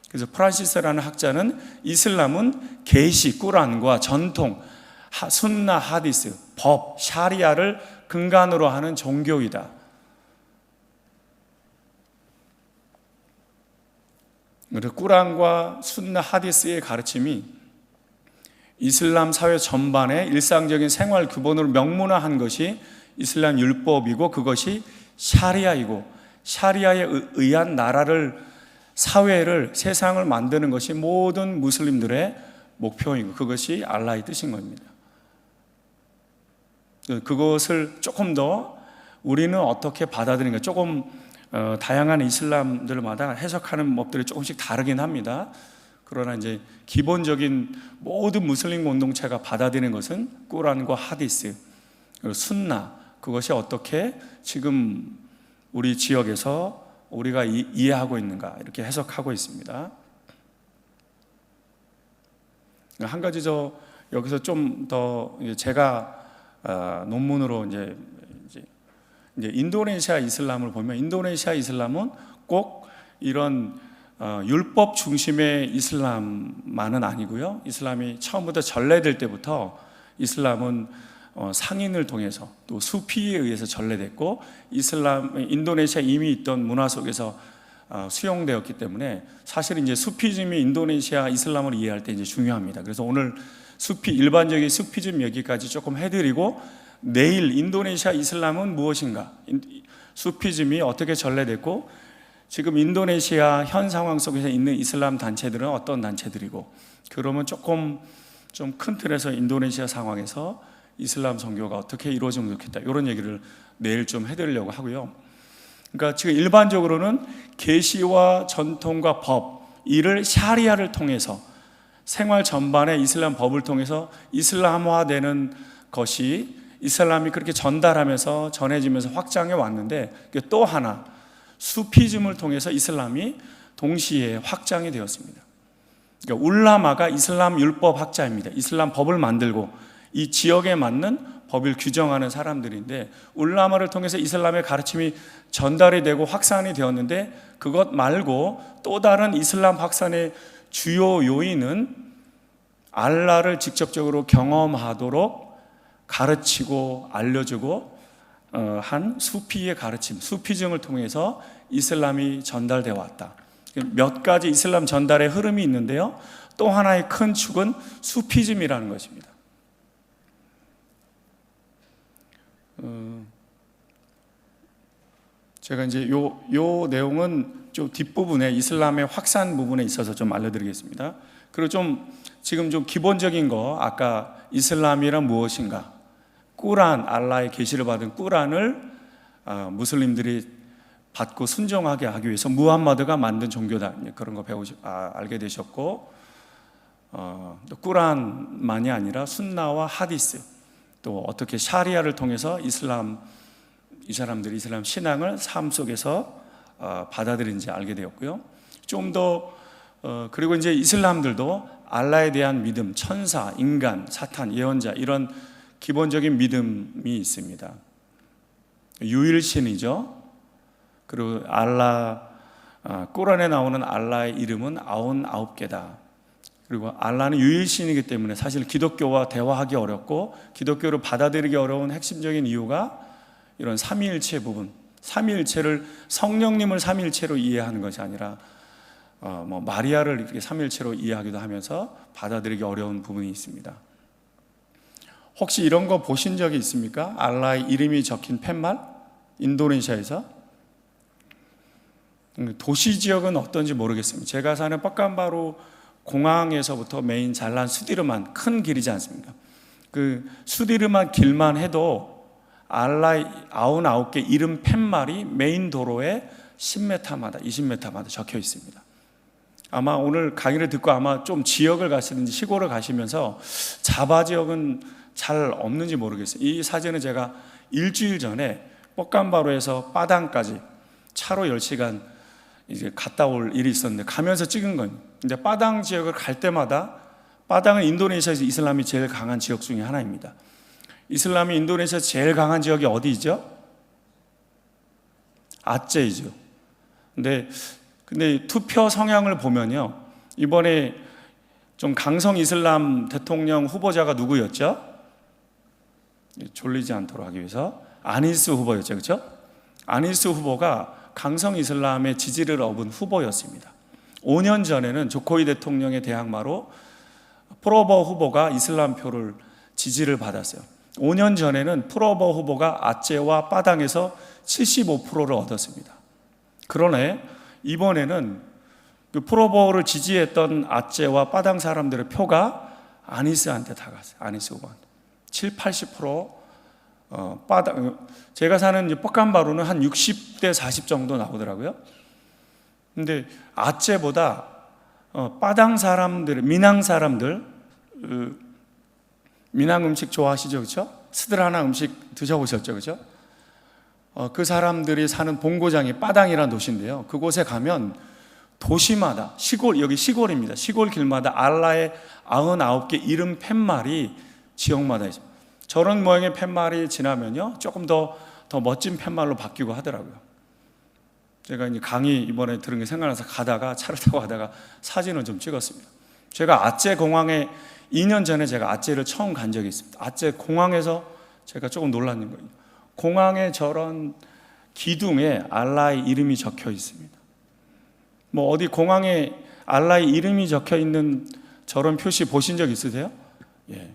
그래서 프란시스라는 학자는 이슬람은 계시, 꾸란과 전통, 순나, 하디스, 법, 샤리아를 근간으로 하는 종교이다. 그래서 꾸란과 순나, 하디스의 가르침이 이슬람 사회 전반의 일상적인 생활 규범으로 명문화한 것이 이슬람 율법이고, 그것이 샤리아이고, 샤리아에 의한 나라를, 사회를, 세상을 만드는 것이 모든 무슬림들의 목표이고, 그것이 알라의 뜻인 겁니다. 그것을 조금 더 우리는 어떻게 받아들이는가, 조금 다양한 이슬람들마다 해석하는 법들이 조금씩 다르긴 합니다. 그러나 이제 기본적인 모든 무슬림 공동체가 받아들이는 것은 꾸란과 하디스, 그리고 순나, 그것이 어떻게 지금 우리 지역에서 우리가 이해하고 있는가, 이렇게 해석하고 있습니다. 한 가지 여기서 좀 더 제가 논문으로 이제 인도네시아 이슬람을 보면, 인도네시아 이슬람은 꼭 이런 율법 중심의 이슬람만은 아니고요. 이슬람이 처음부터 전래될 때부터 이슬람은 상인을 통해서 또 수피에 의해서 전래됐고, 인도네시아 이미 있던 문화 속에서 수용되었기 때문에 사실 이제 수피즘이 인도네시아 이슬람을 이해할 때 이제 중요합니다. 그래서 오늘 일반적인 수피즘 여기까지 조금 해드리고, 내일 인도네시아 이슬람은 무엇인가, 수피즘이 어떻게 전래됐고, 지금 인도네시아 현 상황 속에서 있는 이슬람 단체들은 어떤 단체들이고, 그러면 조금 좀 큰 틀에서 인도네시아 상황에서 이슬람 선교가 어떻게 이루어지면 좋겠다, 이런 얘기를 내일 좀 해드리려고 하고요. 그러니까 지금 일반적으로는 계시와 전통과 법, 이를 샤리아를 통해서 생활 전반의 이슬람 법을 통해서 이슬람화되는 것이 이슬람이 그렇게 전달하면서 전해지면서 확장해 왔는데, 또 하나 수피즘을 통해서 이슬람이 동시에 확장이 되었습니다. 그러니까 울라마가 이슬람 율법 학자입니다. 이슬람 법을 만들고 이 지역에 맞는 법을 규정하는 사람들인데, 울라마를 통해서 이슬람의 가르침이 전달이 되고 확산이 되었는데, 그것 말고 또 다른 이슬람 확산의 주요 요인은 알라를 직접적으로 경험하도록 가르치고 알려주고 한 수피의 가르침, 수피즘을 통해서 이슬람이 전달되어 왔다. 몇 가지 이슬람 전달의 흐름이 있는데요, 또 하나의 큰 축은 수피즘이라는 것입니다. 제가 이제 요 내용은 좀 뒷부분에 이슬람의 확산 부분에 있어서 좀 알려드리겠습니다. 그리고 지금 좀 기본적인 거, 아까 이슬람이란 무엇인가, 꾸란, 알라의 계시를 받은 꾸란을 무슬림들이 받고 순종하게 하기 위해서 무함마드가 만든 종교다, 그런 거 알게 되셨고, 또 꾸란만이 아니라 순나와 하디스, 또 어떻게 샤리아를 통해서 이 사람들이 이슬람 신앙을 삶 속에서 받아들인지 알게 되었고요. 좀 더 그리고 이제 이슬람들도 알라에 대한 믿음, 천사, 인간, 사탄, 예언자 이런 기본적인 믿음이 있습니다. 유일신이죠. 그리고 알라, 꾸란에 나오는 알라의 이름은 99개다. 그리고 알라는 유일신이기 때문에 사실 기독교와 대화하기 어렵고 기독교를 받아들이기 어려운 핵심적인 이유가 이런 삼위일체 부분, 삼위일체를 성령님을 삼위일체로 이해하는 것이 아니라 마리아를 이렇게 삼위일체로 이해하기도 하면서 받아들이기 어려운 부분이 있습니다. 혹시 이런 거 보신 적이 있습니까? 알라의 이름이 적힌 팻말? 인도네시아에서 도시 지역은 어떤지 모르겠습니다. 제가 사는 뻑간바루 공항에서부터 메인 잘난 수디르만 큰 길이지 않습니까? 그 수디르만 길만 해도 알라의 99개 이름 팻말이 메인 도로에 10m마다 20m마다 적혀 있습니다. 아마 오늘 강의를 듣고 아마 좀 지역을 가시는지 시골을 가시면서 자바 지역은 잘 없는지 모르겠어요. 이 사진은 제가 일주일 전에 뻑간바루에서 빠당까지 차로 10시간 이제 갔다 올 일이 있었는데 가면서 찍은 거예요. 이제 빠당 지역을 갈 때마다, 빠당은 인도네시아에서 이슬람이 제일 강한 지역 중에 하나입니다. 이슬람이 인도네시아에서 제일 강한 지역이 어디죠? 아체이죠. 근데 투표 성향을 보면요, 이번에 좀 강성 이슬람 대통령 후보자가 누구였죠? 졸리지 않도록 하기 위해서 아니스 후보였죠, 그렇죠? 아니스 후보가 강성 이슬람의 지지를 얻은 후보였습니다. 5년 전에는 조코이 대통령의 대항마로 프로버 후보가 이슬람 표를 지지를 받았어요. 5년 전에는 프로버 후보가 아체와 빠당에서 75%를 얻었습니다. 그러네 이번에는 그 프로버를 지지했던 아체와 빠당 사람들의 표가 아니스한테 다 갔어요. 아니스 후보한테 7, 80% 빠당, 제가 사는 뻑간바루는 한 60대 40 정도 나오더라고요. 근데 아체보다 빠당 사람들, 미낭 사람들, 미낭 음식 좋아하시죠, 그렇죠? 스드라나 음식 드셔보셨죠, 그렇죠? 그 사람들이 사는 본고장이 빠당이라는 도시인데요. 그곳에 가면 도시마다 시골, 여기 시골입니다. 시골 길마다 알라의 99개 이름 팻말이 지역마다 있습니다. 저런 모양의 팻말이 지나면요, 조금 더 멋진 팻말로 바뀌고 하더라고요. 제가 이제 강의 이번에 들은 게 생각나서 가다가 차를 타고 가다가 사진을 좀 찍었습니다. 제가 아체 공항에 2년 전에 제가 아체를 처음 간 적이 있습니다. 아체 공항에서 제가 조금 놀랐는 거예요. 공항에 저런 기둥에 알라의 이름이 적혀 있습니다. 뭐 어디 공항에 알라의 이름이 적혀 있는 저런 표시 보신 적 있으세요? 예.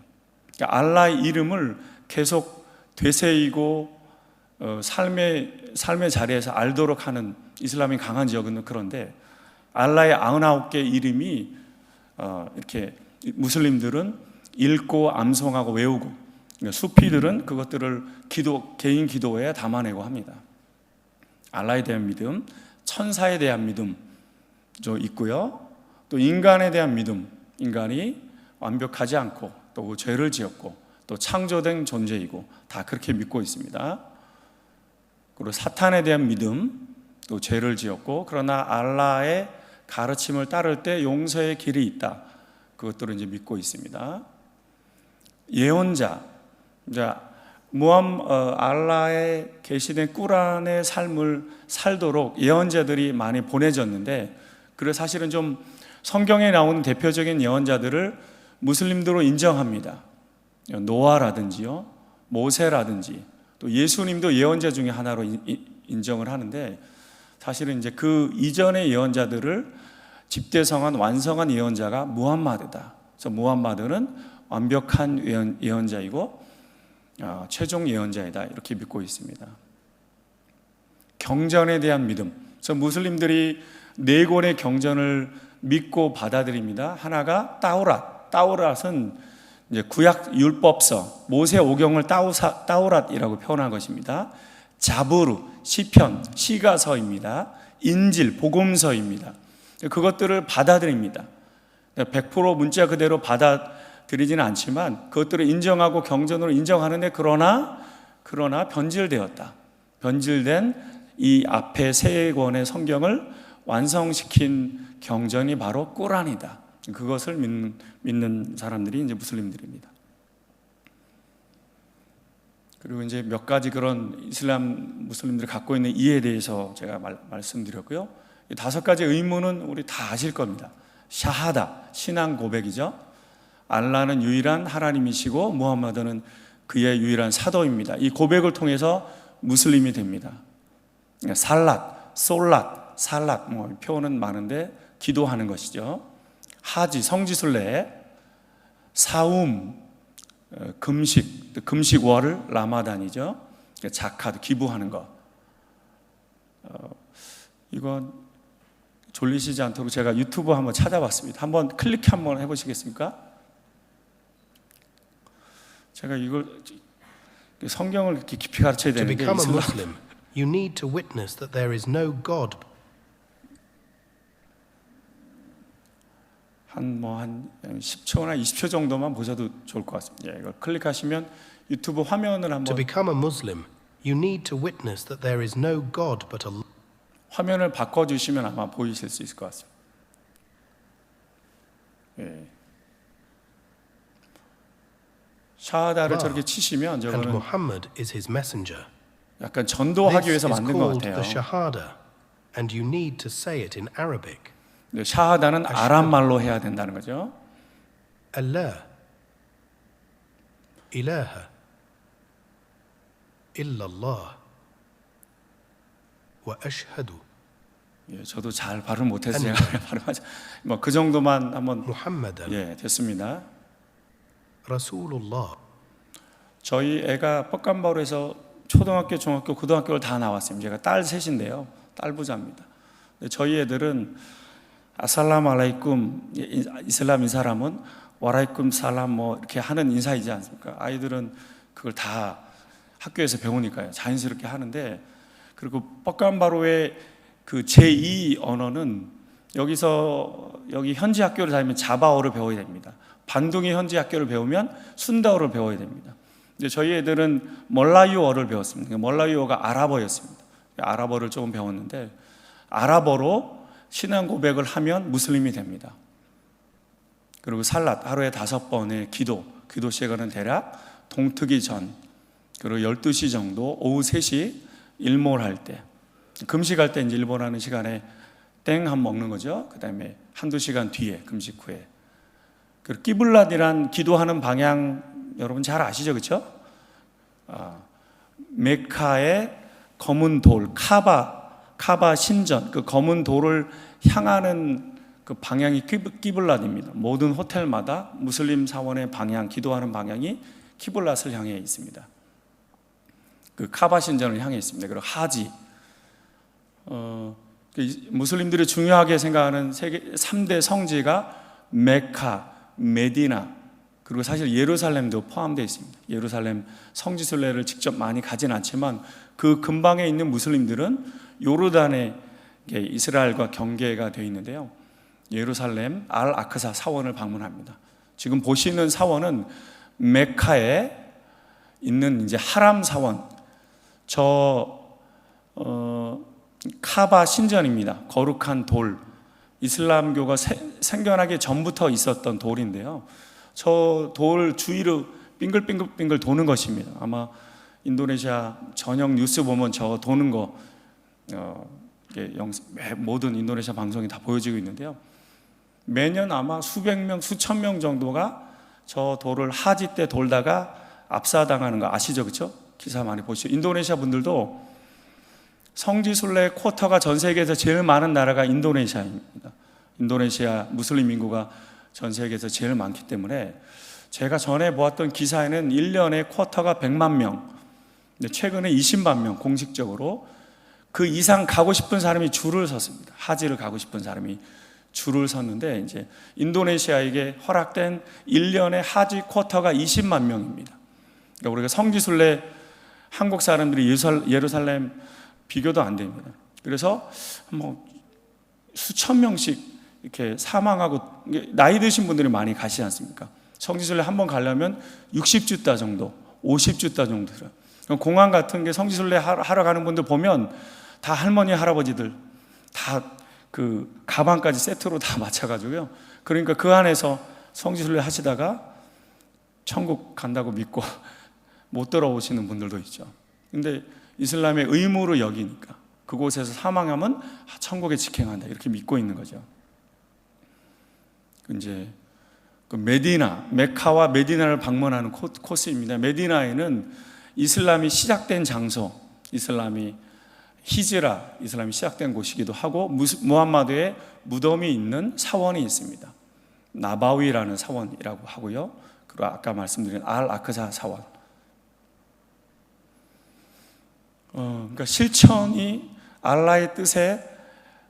그러니까 알라의 이름을 계속 되새이고 삶의 자리에서 알도록 하는 이슬람이 강한 지역은 그런데 알라의 99개 이름이 이렇게 무슬림들은 읽고 암송하고 외우고, 수피들은 그것들을 개인 기도에 담아내고 합니다. 알라에 대한 믿음, 천사에 대한 믿음도 있고요, 또 인간에 대한 믿음, 인간이 완벽하지 않고 또 죄를 지었고 또 창조된 존재이고 다 그렇게 믿고 있습니다. 그리고 사탄에 대한 믿음, 또 죄를 지었고 그러나 알라의 가르침을 따를 때 용서의 길이 있다, 그것들을 이제 믿고 있습니다. 예언자, 알라의 계시된 꾸란의 삶을 살도록 예언자들이 많이 보내졌는데, 그래서 사실은 좀 성경에 나오는 대표적인 예언자들을 무슬림들로 인정합니다. 노아라든지요, 모세라든지, 또 예수님도 예언자 중에 하나로 인정을 하는데, 사실은 이제 그 이전의 예언자들을 집대성한 완성한 예언자가 무함마드다. 그래서 무함마드는 완벽한 예언자이고 최종 예언자이다, 이렇게 믿고 있습니다. 경전에 대한 믿음, 그래서 무슬림들이 4권의 경전을 믿고 받아들입니다. 하나가 따우랏은 이제 구약 율법서, 모세 오경을 따우랏이라고 표현한 것입니다. 자부르, 시편, 시가서입니다. 인질, 복음서입니다. 그것들을 받아들입니다. 100% 문자 그대로 받아들이지는 않지만 그것들을 인정하고 경전으로 인정하는데, 그러나 변질되었다. 변질된 이 앞에 세 권의 성경을 완성시킨 경전이 바로 꾸란이다. 그것을 믿는 사람들이 이제 무슬림들입니다. 그리고 이제 몇 가지 그런 이슬람 무슬림들이 갖고 있는 이해에 대해서 제가 말씀드렸고요. 이 5가지 의문은 우리 다 아실 겁니다. 샤하다, 신앙 고백이죠. 알라는 유일한 하나님이시고 무함마드는 그의 유일한 사도입니다. 이 고백을 통해서 무슬림이 됩니다. 살랏, 솔랏, 살랏 표현은 많은데 기도하는 것이죠. 하지, 성지순례, 사움, 금식월, 라마단이죠. 자카드, 기부하는 것. 이건 졸리시지 않도록 제가 유튜브 한번 찾아봤습니다. 한번 클릭 한번 해보시겠습니까? 제가 이걸 성경을 이렇게 깊이 가르쳐야 되는데 To become a Muslim, you need to witness that there is no God. 한 10초나 20초 정도만 보셔도 좋을 것 같습니다. 이걸 클릭하시면 유튜브 화면을 To 한번 become a Muslim, you need to witness that there is no God but Allah. 화면을 바꿔주시면 아마 보이실 수 있을 것 같습니다. 샤하다를 저렇게 치시면 And 저거는 Muhammad is his messenger. 약간 전도하기 This 위해서 is 만든 것 called 같아요. the Shahada, and you need to say it in Arabic. 샤하다는 아랍말로 해야 된다는 거죠. Allah, ilaha, illallah, wa ashhadu. 저도 잘 발음 못해서 제가 발음하지. 그 정도만 한번 Muhammadan, 됐습니다. Rasulullah. 저희 애가 뻑간바로에서 초등학교, 중학교, 고등학교를 다 나왔습니다. 제가 딸 셋인데요. 딸 부자입니다. 저희 애들은 아살라무 알라이쿰, 이슬람 사람은 와라이쿰 살람 이렇게 하는 인사이지 않습니까? 아이들은 그걸 다 학교에서 배우니까요. 자연스럽게 하는데, 그리고 뻑간바로의 그 제2 언어는 여기 현지 학교를 다니면 자바어를 배워야 됩니다. 반둥이 현지 학교를 배우면 순다어를 배워야 됩니다. 근데 저희 애들은 멀라유어를 배웠습니다. 멀라유어가 아랍어였습니다. 아랍어를 조금 배웠는데 아랍어로 신앙 고백을 하면 무슬림이 됩니다. 그리고 살랏, 하루에 5번의 기도 시간은 대략 동트기 전, 그리고 12시 정도, 오후 3시 일몰할 때, 금식할 때 이제 일몰하는 시간에 땡 한 먹는 거죠. 그 다음에 1-2시간 뒤에, 금식 후에. 그리고 끼블랏이란 기도하는 방향 여러분 잘 아시죠? 그렇죠? 메카의 검은 돌, 카바 신전, 그 검은 돌을 향하는 그 방향이 끼블랏입니다. 모든 호텔마다 무슬림 사원의 방향, 기도하는 방향이 끼블랏을 향해 있습니다. 그 카바 신전을 향해 있습니다. 그리고 하지, 무슬림들이 중요하게 생각하는 세계 3대 성지가 메카, 메디나, 그리고 사실 예루살렘도 포함되어 있습니다. 예루살렘 성지순례를 직접 많이 가진 않지만 그 근방에 있는 무슬림들은 요르단에 이스라엘과 경계가 되어 있는데요. 예루살렘 알 아크사 사원을 방문합니다. 지금 보시는 사원은 메카에 있는 이제 하람 사원, 카바 신전입니다. 거룩한 돌, 이슬람교가 생겨나기 전부터 있었던 돌인데요. 저 돌 주위로 빙글빙글 도는 것입니다. 아마 인도네시아 저녁 뉴스 보면 저 도는 거 모든 인도네시아 방송이 다 보여지고 있는데요. 매년 아마 수백 명, 수천 명 정도가 저 돌을 하지 때 돌다가 압사당하는 거 아시죠? 그렇죠? 기사 많이 보시죠. 인도네시아 분들도 성지순례 쿼터가 전 세계에서 제일 많은 나라가 인도네시아입니다. 인도네시아 무슬림 인구가 전 세계에서 제일 많기 때문에 제가 전에 보았던 기사에는 1년에 쿼터가 100만 명, 최근에 20만 명 공식적으로 그 이상 가고 싶은 사람이 줄을 섰습니다. 하지를 가고 싶은 사람이 줄을 섰는데 이제 인도네시아에게 허락된 1년의 하지 쿼터가 20만 명입니다. 그러니까 우리가 성지순례 한국 사람들이 예루살렘 비교도 안 됩니다. 그래서 수천 명씩 이렇게 사망하고, 나이 드신 분들이 많이 가시지 않습니까? 성지순례 한번 가려면 60주따 정도, 50주따 정도 들어요. 공항 같은 게 성지순례 하러 가는 분들 보면 다 할머니 할아버지들 다 그 가방까지 세트로 다 맞춰가지고요. 그러니까 그 안에서 성지순례 하시다가 천국 간다고 믿고 못 돌아오시는 분들도 있죠. 근데 이슬람의 의무로 여기니까 그곳에서 사망하면 천국에 직행한다 이렇게 믿고 있는 거죠. 이제 그 메디나, 메카와 메디나를 방문하는 코스입니다. 메디나에는 이슬람이 시작된 장소, 이슬람이 시작된 곳이기도 하고 무함마드의 무덤이 있는 사원이 있습니다. 나바위라는 사원이라고 하고요. 그리고 아까 말씀드린 알-아크사 사원. 그러니까 실천이 알라의 뜻에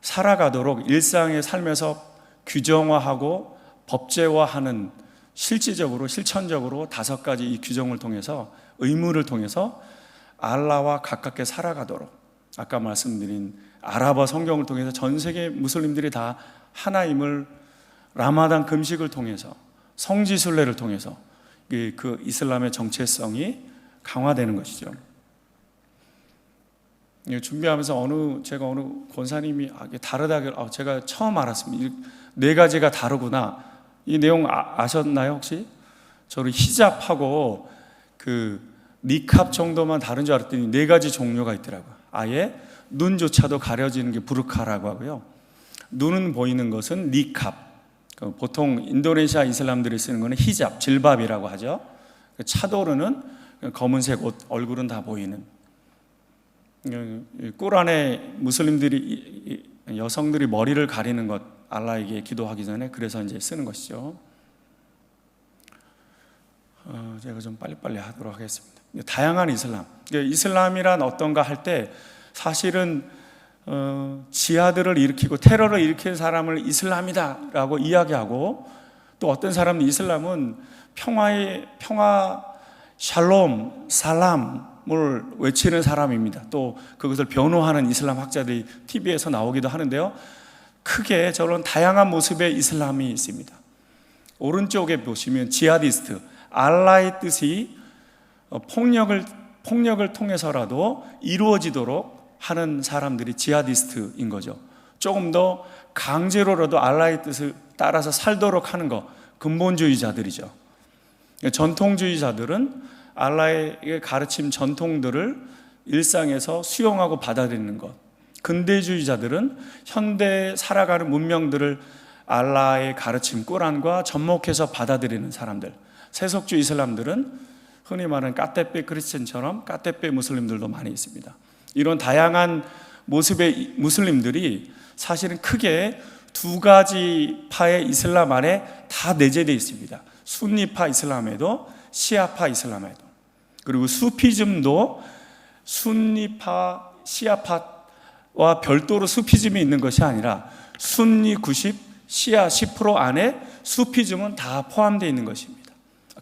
살아가도록 일상의 삶에서 규정화하고 법제화하는 실질적으로 실천적으로 5가지 이 규정을 통해서 의무를 통해서 알라와 가깝게 살아가도록 아까 말씀드린 아랍어 성경을 통해서 전 세계 무슬림들이 다 하나임을 라마단 금식을 통해서 성지순례를 통해서 그 이슬람의 정체성이 강화되는 것이죠. 준비하면서 제가 어느 권사님이 이게 다르다고 제가 처음 알았습니다. 4가지가 다르구나. 이 내용 아셨나요 혹시? 저를 히잡하고 그 니캅 정도만 다른 줄 알았더니 4가지 종류가 있더라고요. 아예 눈조차도 가려지는 게 부르카라고 하고요. 눈은 보이는 것은 니캅. 보통 인도네시아 이슬람들이 쓰는 것은 히잡, 질밥이라고 하죠. 차도르는 검은색 옷, 얼굴은 다 보이는. 꾸란에 무슬림들이 여성들이 머리를 가리는 것 알라에게 기도하기 전에 그래서 이제 쓰는 것이죠. 제가 좀 빨리빨리 하도록 하겠습니다. 다양한 이슬람. 이슬람이란 어떤가 할 때 사실은 지하드를 일으키고 테러를 일으킨 사람을 이슬람이다라고 이야기하고 또 어떤 사람은 이슬람은 평화, 샬롬, 살람을 외치는 사람입니다. 또 그것을 변호하는 이슬람 학자들이 TV에서 나오기도 하는데요. 크게 저런 다양한 모습의 이슬람이 있습니다. 오른쪽에 보시면 지하디스트, 알라의 뜻이 폭력을 통해서라도 이루어지도록 하는 사람들이 지하디스트인 거죠. 조금 더 강제로라도 알라의 뜻을 따라서 살도록 하는 거, 근본주의자들이죠. 전통주의자들은 알라의 가르침 전통들을 일상에서 수용하고 받아들이는 것. 근대주의자들은 현대에 살아가는 문명들을 알라의 가르침 꾸란과 접목해서 받아들이는 사람들. 세속주의 이슬람들은 흔히 말하는 까떼페 크리스천처럼 까떼페 무슬림들도 많이 있습니다. 이런 다양한 모습의 무슬림들이 사실은 크게 2가지 파의 이슬람 안에 다 내재되어 있습니다. 순니파 이슬람에도 시아파 이슬람에도. 그리고 수피즘도 순니파 시아파와 별도로 수피즘이 있는 것이 아니라 순니 90, 시아 10% 안에 수피즘은 다 포함되어 있는 것입니다.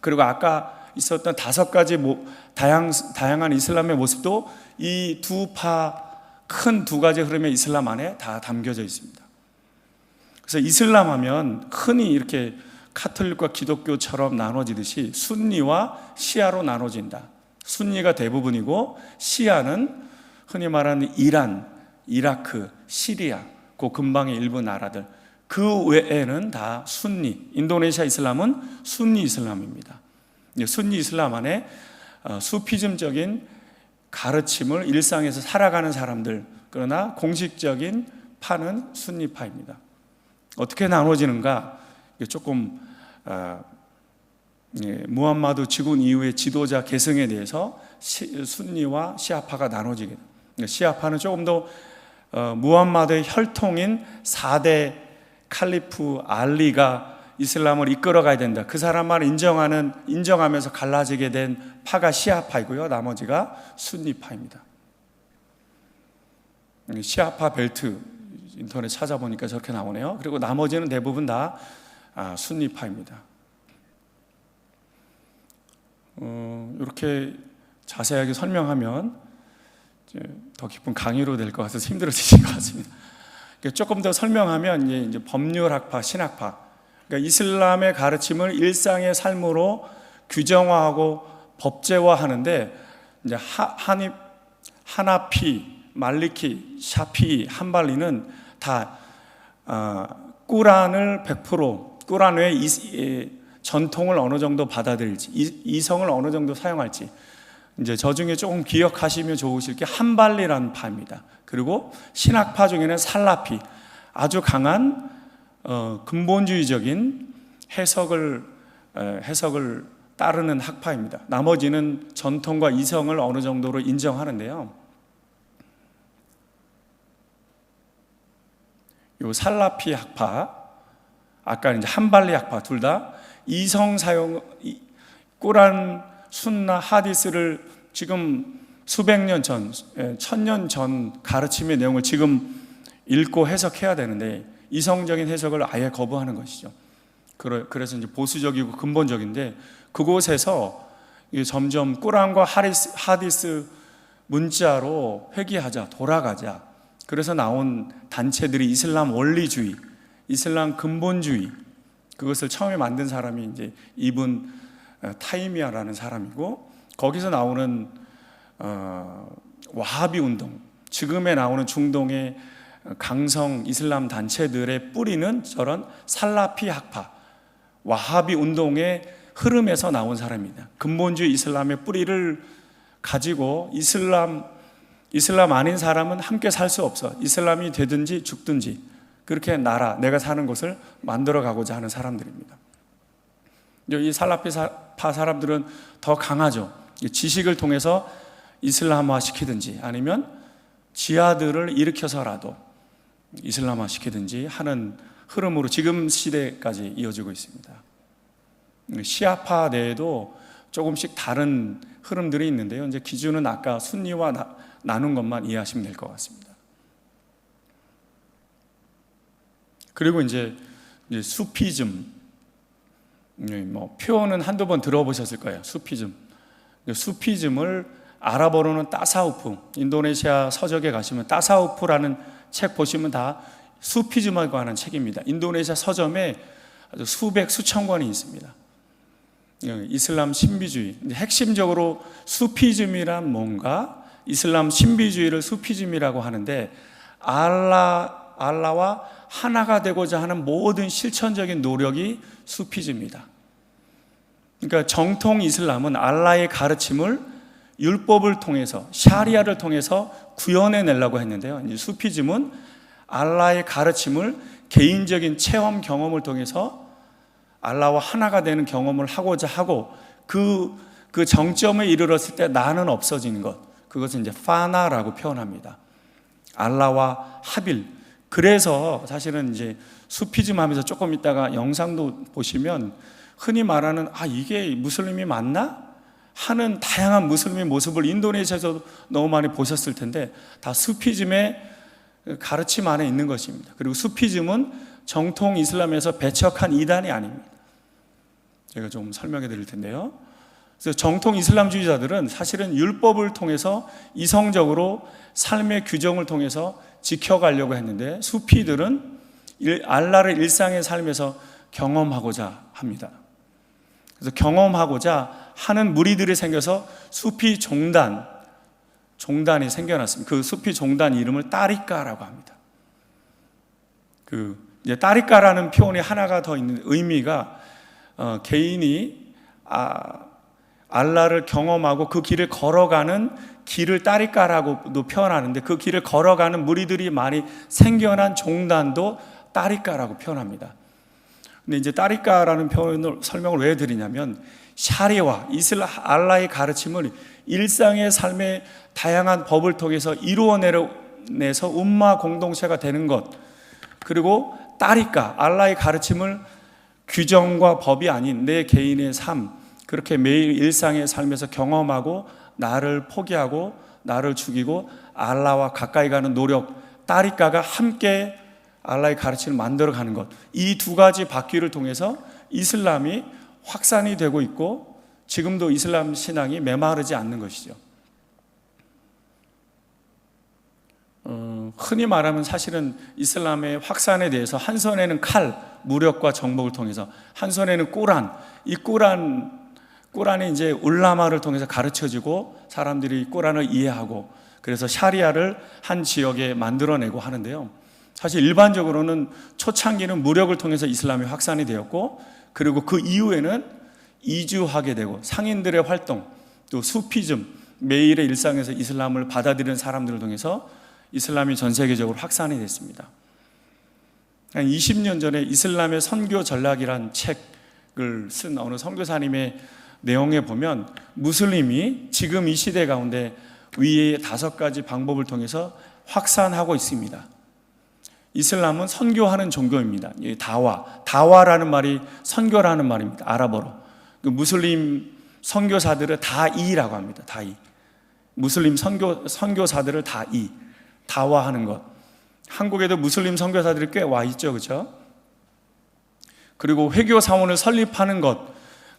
그리고 아까 있었던 5가지 다양한 이슬람의 모습도 이 큰 2가지 흐름의 이슬람 안에 다 담겨져 있습니다. 그래서 이슬람 하면 흔히 이렇게 카톨릭과 기독교처럼 나눠지듯이 순니와 시아로 나눠진다. 순니가 대부분이고 시아는 흔히 말하는 이란, 이라크, 시리아, 그 근방의 일부 나라들 그 외에는 다 순니. 인도네시아 이슬람은 순니 이슬람입니다. 순니 이슬람 안에 수피즘적인 가르침을 일상에서 살아가는 사람들, 그러나 공식적인 파는 순니파입니다. 어떻게 나눠지는가? 조금 무함마드 즉위 이후의 지도자 계승에 대해서 순니와 시아파가 나눠지게 됩니다. 시아파는 조금 더 무함마드의 혈통인 4대 칼리프 알리가 이슬람을 이끌어가야 된다. 그 사람만 인정하면서 갈라지게 된 파가 시아파이고요. 나머지가 순니파입니다. 시아파 벨트 인터넷 찾아보니까 저렇게 나오네요. 그리고 나머지는 대부분 다 순니파입니다. 이렇게 자세하게 설명하면 더 깊은 강의로 될 것 같아서 힘들어지실 것 같습니다. 조금 더 설명하면 이제 법률학파, 신학파, 그러니까 이슬람의 가르침을 일상의 삶으로 규정화하고 법제화하는데 이제 하나피, 말리키, 샤피, 한발리는 다 꾸란을 100% 꾸란 외에 전통을 어느 정도 받아들일지, 이성을 어느 정도 사용할지, 이제 저 중에 조금 기억하시면 좋으실 게 한발리라는 파입니다. 그리고 신학파 중에는 살라피, 아주 강한 근본주의적인 해석을 따르는 학파입니다. 나머지는 전통과 이성을 어느 정도로 인정하는데요. 요 살라피 학파, 아까 이제 한발리 학파 둘 다 이성 사용, 꾸란, 순나, 하디스를 지금 수백 년 전, 1000년 전 가르침의 내용을 지금 읽고 해석해야 되는데 이성적인 해석을 아예 거부하는 것이죠. 그래서 이제 보수적이고 근본적인데 그곳에서 점점 꾸란과 하디스 문자로 회귀하자, 돌아가자. 그래서 나온 단체들이 이슬람 원리주의, 이슬람 근본주의, 그것을 처음에 만든 사람이 이제 이븐 타이미야라는 사람이고, 거기서 나오는 와하비 운동, 지금에 나오는 중동의 강성 이슬람 단체들의 뿌리는 저런 살라피 학파, 와하비 운동의 흐름에서 나온 사람입니다. 근본주의 이슬람의 뿌리를 가지고 이슬람 아닌 사람은 함께 살 수 없어. 이슬람이 되든지 죽든지 그렇게 내가 사는 곳을 만들어 가고자 하는 사람들입니다. 이 살라피파 사람들은 더 강하죠. 지식을 통해서 이슬람화 시키든지 아니면 지하들을 일으켜서라도 이슬람화 시키든지 하는 흐름으로 지금 시대까지 이어지고 있습니다. 시아파 내에도 조금씩 다른 흐름들이 있는데요. 이제 기준은 아까 순니와 나눈 것만 이해하시면 될 것 같습니다. 그리고 이제 수피즘, 뭐 표현은 한두 번 들어보셨을 거예요. 수피즘을 아랍어로는 따사우프, 인도네시아 서적에 가시면 따사우프라는 책 보시면 다 수피즘에 관한 책입니다. 인도네시아 서점에 아주 수천 권이 있습니다. 이슬람 신비주의, 핵심적으로 수피즘이란 뭔가, 이슬람 신비주의를 수피즘이라고 하는데 알라와 하나가 되고자 하는 모든 실천적인 노력이 수피즘이다. 그러니까 정통 이슬람은 알라의 가르침을 율법을 통해서, 샤리아를 통해서 구현해내려고 했는데요. 수피즘은 알라의 가르침을 개인적인 체험 경험을 통해서 알라와 하나가 되는 경험을 하고자 하고, 그 정점에 이르렀을 때 나는 없어지는 것, 그것은 이제 파나라고 표현합니다. 알라와 합일. 그래서 사실은 이제 수피즘 하면서 조금 있다가 영상도 보시면 흔히 말하는 이게 무슬림이 맞나? 하는 다양한 무슬림의 모습을 인도네시아에서 너무 많이 보셨을 텐데 다 수피즘의 가르침 안에 있는 것입니다. 그리고 수피즘은 정통 이슬람에서 배척한 이단이 아닙니다. 제가 좀 설명해 드릴 텐데요. 그래서 정통 이슬람주의자들은 사실은 율법을 통해서 이성적으로 삶의 규정을 통해서 지켜가려고 했는데 수피들은 알라를 일상의 삶에서 경험하고자 합니다. 그래서 경험하고자 하는 무리들이 생겨서 수피 종단이 생겨났습니다. 그 수피 종단 이름을 따리까라고 합니다. 이제 따리까라는 표현이 하나가 더 있는 의미가 개인이 알라를 경험하고 그 길을 걸어가는 길을 따리까라고도 표현하는데 그 길을 걸어가는 무리들이 많이 생겨난 종단도 따리까라고 표현합니다. 근데 이제 따리까라는 표현을 설명을 왜 드리냐면 샤리와 알라의 가르침을 일상의 삶의 다양한 법을 통해서 이루어내서 umma 공동체가 되는 것, 그리고 따리까 알라의 가르침을 규정과 법이 아닌 내 개인의 삶, 그렇게 매일 일상의 삶에서 경험하고 나를 포기하고 나를 죽이고 알라와 가까이 가는 노력, 따리까가 함께 알라의 가르침을 만들어가는 것, 이 두 가지 바퀴를 통해서 이슬람이 확산이 되고 있고 지금도 이슬람 신앙이 메마르지 않는 것이죠. 흔히 말하면 사실은 이슬람의 확산에 대해서 한 손에는 칼, 무력과 정복을 통해서, 한 손에는 꾸란, 이 꾸란이 이제 울라마를 통해서 가르쳐지고 사람들이 꾸란을 이해하고 그래서 샤리아를 한 지역에 만들어내고 하는데요. 사실 일반적으로는 초창기는 무력을 통해서 이슬람이 확산이 되었고, 그리고 그 이후에는 이주하게 되고 상인들의 활동, 또 수피즘, 매일의 일상에서 이슬람을 받아들이는 사람들을 통해서 이슬람이 전 세계적으로 확산이 됐습니다. 한 20년 전에 이슬람의 선교 전략이란 책을 쓴 어느 선교사님의 내용에 보면 무슬림이 지금 이 시대 가운데 위에 5가지 방법을 통해서 확산하고 있습니다. 이슬람은 선교하는 종교입니다. 다와라는 말이 선교라는 말입니다. 아랍어로. 그 무슬림 선교사들을 다이라고 합니다. 다이. 무슬림 선교사들을 다와하는 것. 한국에도 무슬림 선교사들이 꽤 와 있죠, 그렇죠? 그리고 회교 사원을 설립하는 것.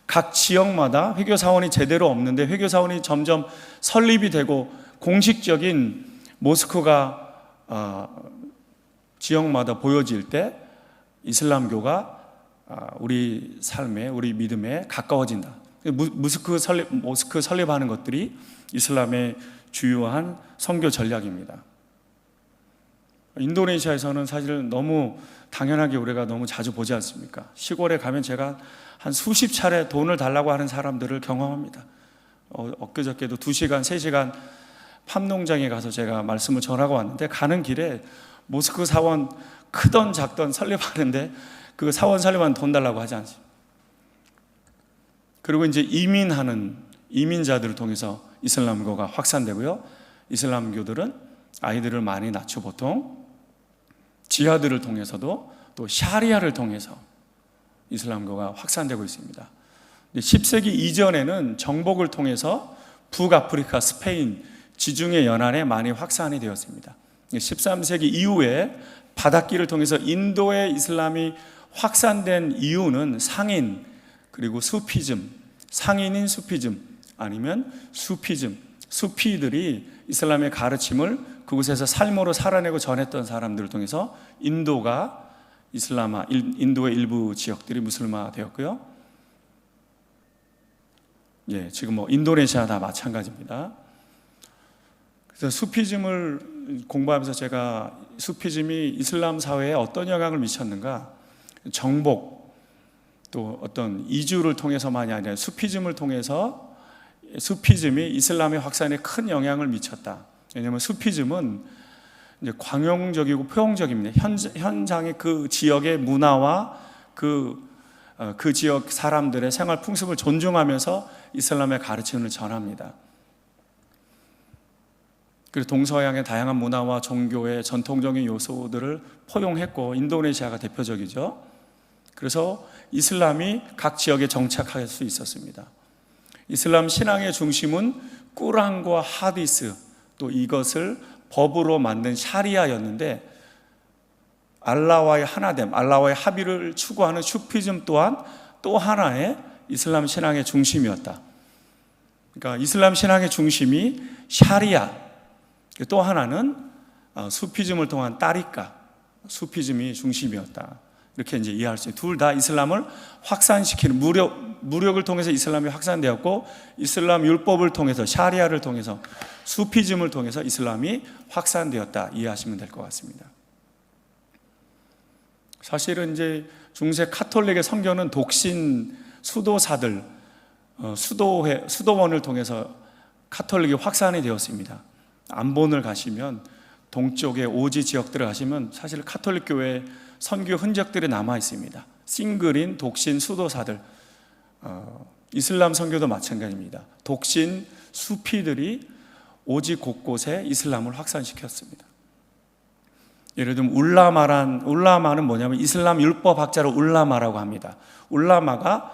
각 지역마다 회교 사원이 제대로 없는데 회교 사원이 점점 설립이 되고 공식적인 모스크가 지역마다 보여질 때 이슬람교가 우리 삶에, 우리 믿음에 가까워진다. 모스크 설립하는 것들이 이슬람의 주요한 선교 전략입니다. 인도네시아에서는 사실 너무 당연하게 우리가 너무 자주 보지 않습니까? 시골에 가면 제가 한 수십 차례 돈을 달라고 하는 사람들을 경험합니다. 엊그저께도 2시간, 3시간 팜농장에 가서 제가 말씀을 전하고 왔는데, 가는 길에 모스크 사원 크던 작던 설립하는데 그 사원 설립한 돈 달라고 하지 않습니다. 그리고 이제 이민하는 이민자들을 통해서 이슬람교가 확산되고요. 이슬람교들은 아이들을 많이 낳죠. 보통 지하들을 통해서도, 또 샤리아를 통해서 이슬람교가 확산되고 있습니다. 10세기 이전에는 정복을 통해서 북아프리카, 스페인, 지중해 연안에 많이 확산이 되었습니다. 13세기 이후에 바닷길을 통해서 인도의 이슬람이 확산된 이유는 상인, 그리고 수피즘, 상인인 수피즘, 아니면 수피즘, 수피들이 이슬람의 가르침을 그곳에서 삶으로 살아내고 전했던 사람들을 통해서 인도가 이슬람화, 인도의 일부 지역들이 무슬림화 되었고요. 지금 인도네시아 다 마찬가지입니다. 그래서 수피즘을 공부하면서 제가 수피즘이 이슬람 사회에 어떤 영향을 미쳤는가, 정복, 또 어떤 이주를 통해서만이 아니라 수피즘을 통해서 수피즘이 이슬람의 확산에 큰 영향을 미쳤다. 왜냐하면 수피즘은 이제 광용적이고 포용적입니다. 현장의 그 지역의 문화와 그 지역 사람들의 생활 풍습을 존중하면서 이슬람의 가르침을 전합니다. 그리고 동서양의 다양한 문화와 종교의 전통적인 요소들을 포용했고, 인도네시아가 대표적이죠. 그래서 이슬람이 각 지역에 정착할 수 있었습니다. 이슬람 신앙의 중심은 꾸란과 하디스, 또 이것을 법으로 만든 샤리아였는데, 알라와의 하나됨, 알라와의 합의를 추구하는 슈피즘 또한 또 하나의 이슬람 신앙의 중심이었다. 그러니까 이슬람 신앙의 중심이 샤리아, 또 하나는 수피즘을 통한 따리까, 수피즘이 중심이었다. 이렇게 이제 이해할 수 있어요. 둘 다 이슬람을 확산시키는, 무력을 통해서 이슬람이 확산되었고, 이슬람 율법을 통해서, 샤리아를 통해서, 수피즘을 통해서 이슬람이 확산되었다. 이해하시면 될 것 같습니다. 사실은 이제 중세 카톨릭의 선교는 독신 수도사들, 수도원을 통해서 카톨릭이 확산이 되었습니다. 안본을 가시면, 동쪽의 오지 지역들을 가시면 사실 카톨릭 교회의 선교 흔적들이 남아 있습니다. 싱글인 독신 수도사들, 이슬람 선교도 마찬가지입니다. 독신 수피들이 오지 곳곳에 이슬람을 확산시켰습니다. 예를 들면 울라마는 뭐냐면 이슬람 율법 학자를 울라마라고 합니다. 울라마가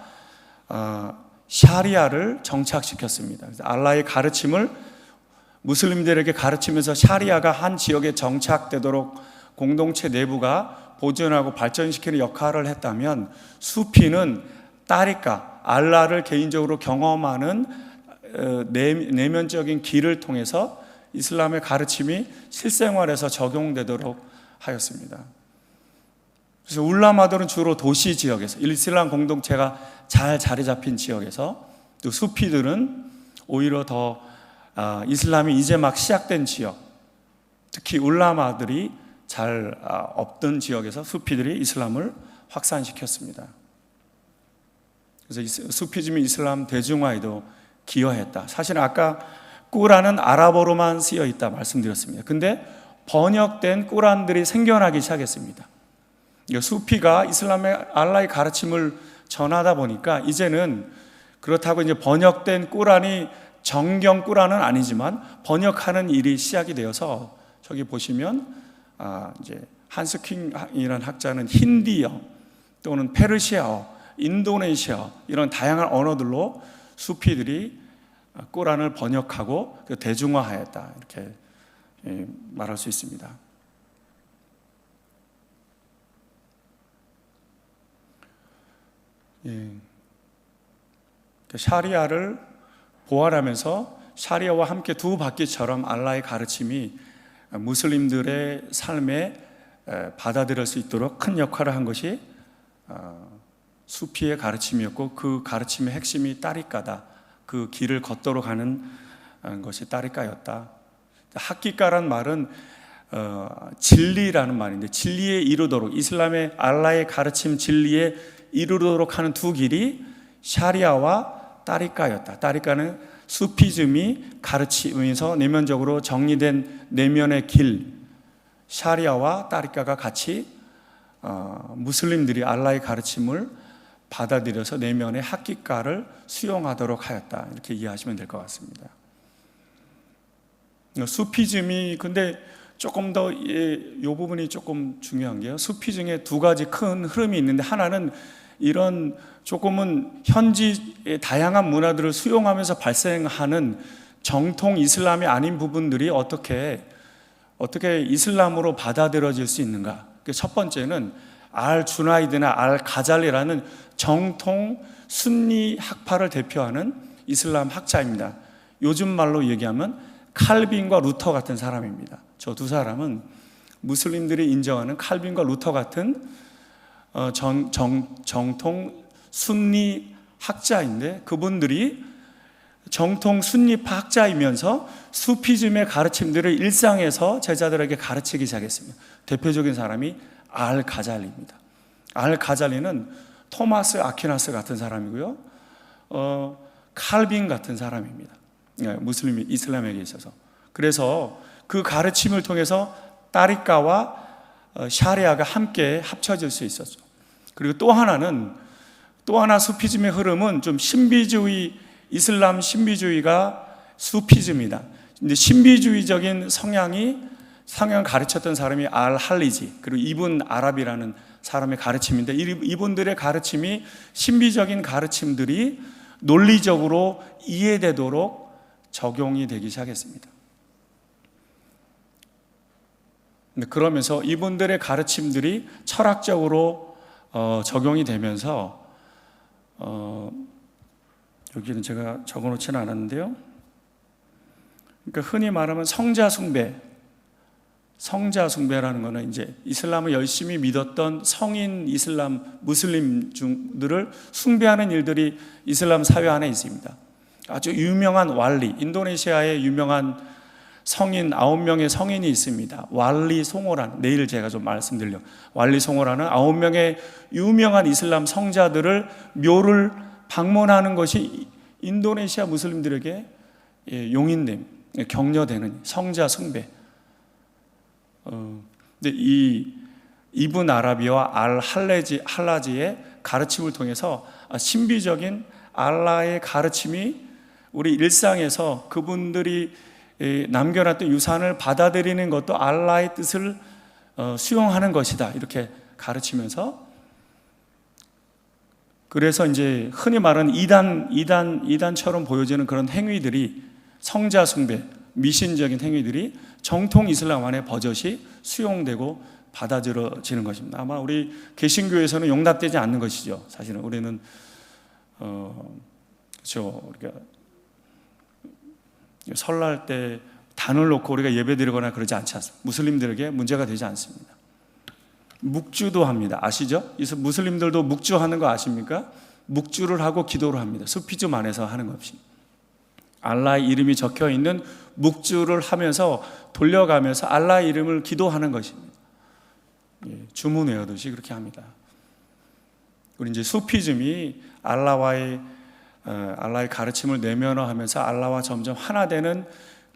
샤리아를 정착시켰습니다. 그래서 알라의 가르침을 무슬림들에게 가르치면서 샤리아가 한 지역에 정착되도록 공동체 내부가 보존하고 발전시키는 역할을 했다면, 수피는 따리까, 알라를 개인적으로 경험하는 내면적인 길을 통해서 이슬람의 가르침이 실생활에서 적용되도록 하였습니다. 그래서 울라마들은 주로 도시 지역에서, 이슬람 공동체가 잘 자리 잡힌 지역에서, 또 수피들은 오히려 더 이슬람이 이제 막 시작된 지역, 특히 울라마들이 잘 없던 지역에서 수피들이 이슬람을 확산시켰습니다. 그래서 수피즘이 이슬람 대중화에도 기여했다. 사실 아까 꾸란은 아랍어로만 쓰여 있다 말씀드렸습니다. 근데 번역된 꾸란들이 생겨나기 시작했습니다. 수피가 이슬람의 알라의 가르침을 전하다 보니까 이제는 그렇다고 이제 번역된 꾸란이 정경 꾸란은 아니지만 번역하는 일이 시작이 되어서 저기 보시면 이제 한스킹이라는 학자는 힌디어 또는 페르시아어, 인도네시아 이런 다양한 언어들로 수피들이 꾸란을 번역하고 대중화하였다 이렇게 말할 수 있습니다. 샤리아를 보완하면서 샤리아와 함께 두 바퀴처럼 알라의 가르침이 무슬림들의 삶에 받아들일 수 있도록 큰 역할을 한 것이 수피의 가르침이었고, 그 가르침의 핵심이 따리까다, 그 길을 걷도록 하는 것이 따리까였다. 하끼까란 말은 진리라는 말인데, 진리에 이르도록, 이슬람의 알라의 가르침 진리에 이르도록 하는 두 길이 샤리아와 따리까였다. 따리까는 수피즘이 가르치면서 내면적으로 정리된 내면의 길, 샤리아와 따리까가 같이 무슬림들이 알라의 가르침을 받아들여서 내면의 하끼까를 수용하도록 하였다. 이렇게 이해하시면 될 것 같습니다. 수피즘이 근데 조금 더 이 부분이 조금 중요한 게요. 수피즘에 두 가지 큰 흐름이 있는데, 하나는 이런 조금은 현지의 다양한 문화들을 수용하면서 발생하는 정통 이슬람이 아닌 부분들이 어떻게 이슬람으로 받아들여질 수 있는가. 첫 번째는 알-주나이드나 알-가잘리라는 정통 순니 학파를 대표하는 이슬람 학자입니다. 요즘 말로 얘기하면 칼빈과 루터 같은 사람입니다. 저 두 사람은 무슬림들이 인정하는 칼빈과 루터 같은 정통 순니 학자인데, 그분들이 정통 순니파 학자이면서 수피즘의 가르침들을 일상에서 제자들에게 가르치기 시작했습니다. 대표적인 사람이 알-가잘리입니다. 알-가잘리는 토마스 아퀴나스 같은 사람이고요, 칼빈 같은 사람입니다. 무슬림 이슬람에게 있어서. 그래서 그 가르침을 통해서 따리까와 샤리아가 함께 합쳐질 수 있었죠. 그리고 또 하나 수피즘의 흐름은 좀 신비주의, 이슬람 신비주의가 수피즘이다. 근데 신비주의적인 성향을 가르쳤던 사람이 알-할리지, 그리고 이븐 아랍이라는 사람의 가르침인데, 이분들의 가르침이 신비적인 가르침들이 논리적으로 이해되도록 적용이 되기 시작했습니다. 그러면서 이분들의 가르침들이 철학적으로 적용이 되면서 여기는 제가 적어놓지는 않았는데요. 그러니까 흔히 말하면 성자숭배라는 것은 이제 이슬람을 열심히 믿었던 성인 이슬람 무슬림들을 숭배하는 일들이 이슬람 사회 안에 있습니다. 아주 유명한 왈리, 인도네시아의 유명한 성인 9명의 성인이 있습니다. 왈리 송호란, 내일 제가 좀 말씀드려. 왈리 송호라는 9명의 유명한 이슬람 성자들을 묘를 방문하는 것이 인도네시아 무슬림들에게 용인됨, 격려되는 성자 숭배. 근데 이 이븐 아라비와 알-할라지의 가르침을 통해서 신비적인 알라의 가르침이 우리 일상에서 그분들이 남겨놨던 유산을 받아들이는 것도 알라의 뜻을 수용하는 것이다, 이렇게 가르치면서, 그래서 이제 흔히 말하는 이단처럼 보여지는 그런 행위들이, 성자 숭배, 미신적인 행위들이 정통 이슬람 안에 버젓이 수용되고 받아들여지는 것입니다. 아마 우리 개신교에서는 용납되지 않는 것이죠. 사실은 우리는 그렇죠. 우리가 설날 때 단을 놓고 우리가 예배드리거나 그러지 않지 않습니다. 무슬림들에게 문제가 되지 않습니다. 묵주도 합니다. 아시죠? 무슬림들도 묵주하는 거 아십니까? 묵주를 하고 기도를 합니다. 수피즘 안에서 하는 것 없이. 알라의 이름이 적혀 있는 묵주를 하면서 돌려가면서 알라의 이름을 기도하는 것입니다. 주문 외우듯이 그렇게 합니다. 그리고 이제 수피즘이 알라의 가르침을 내면화하면서 알라와 점점 하나 되는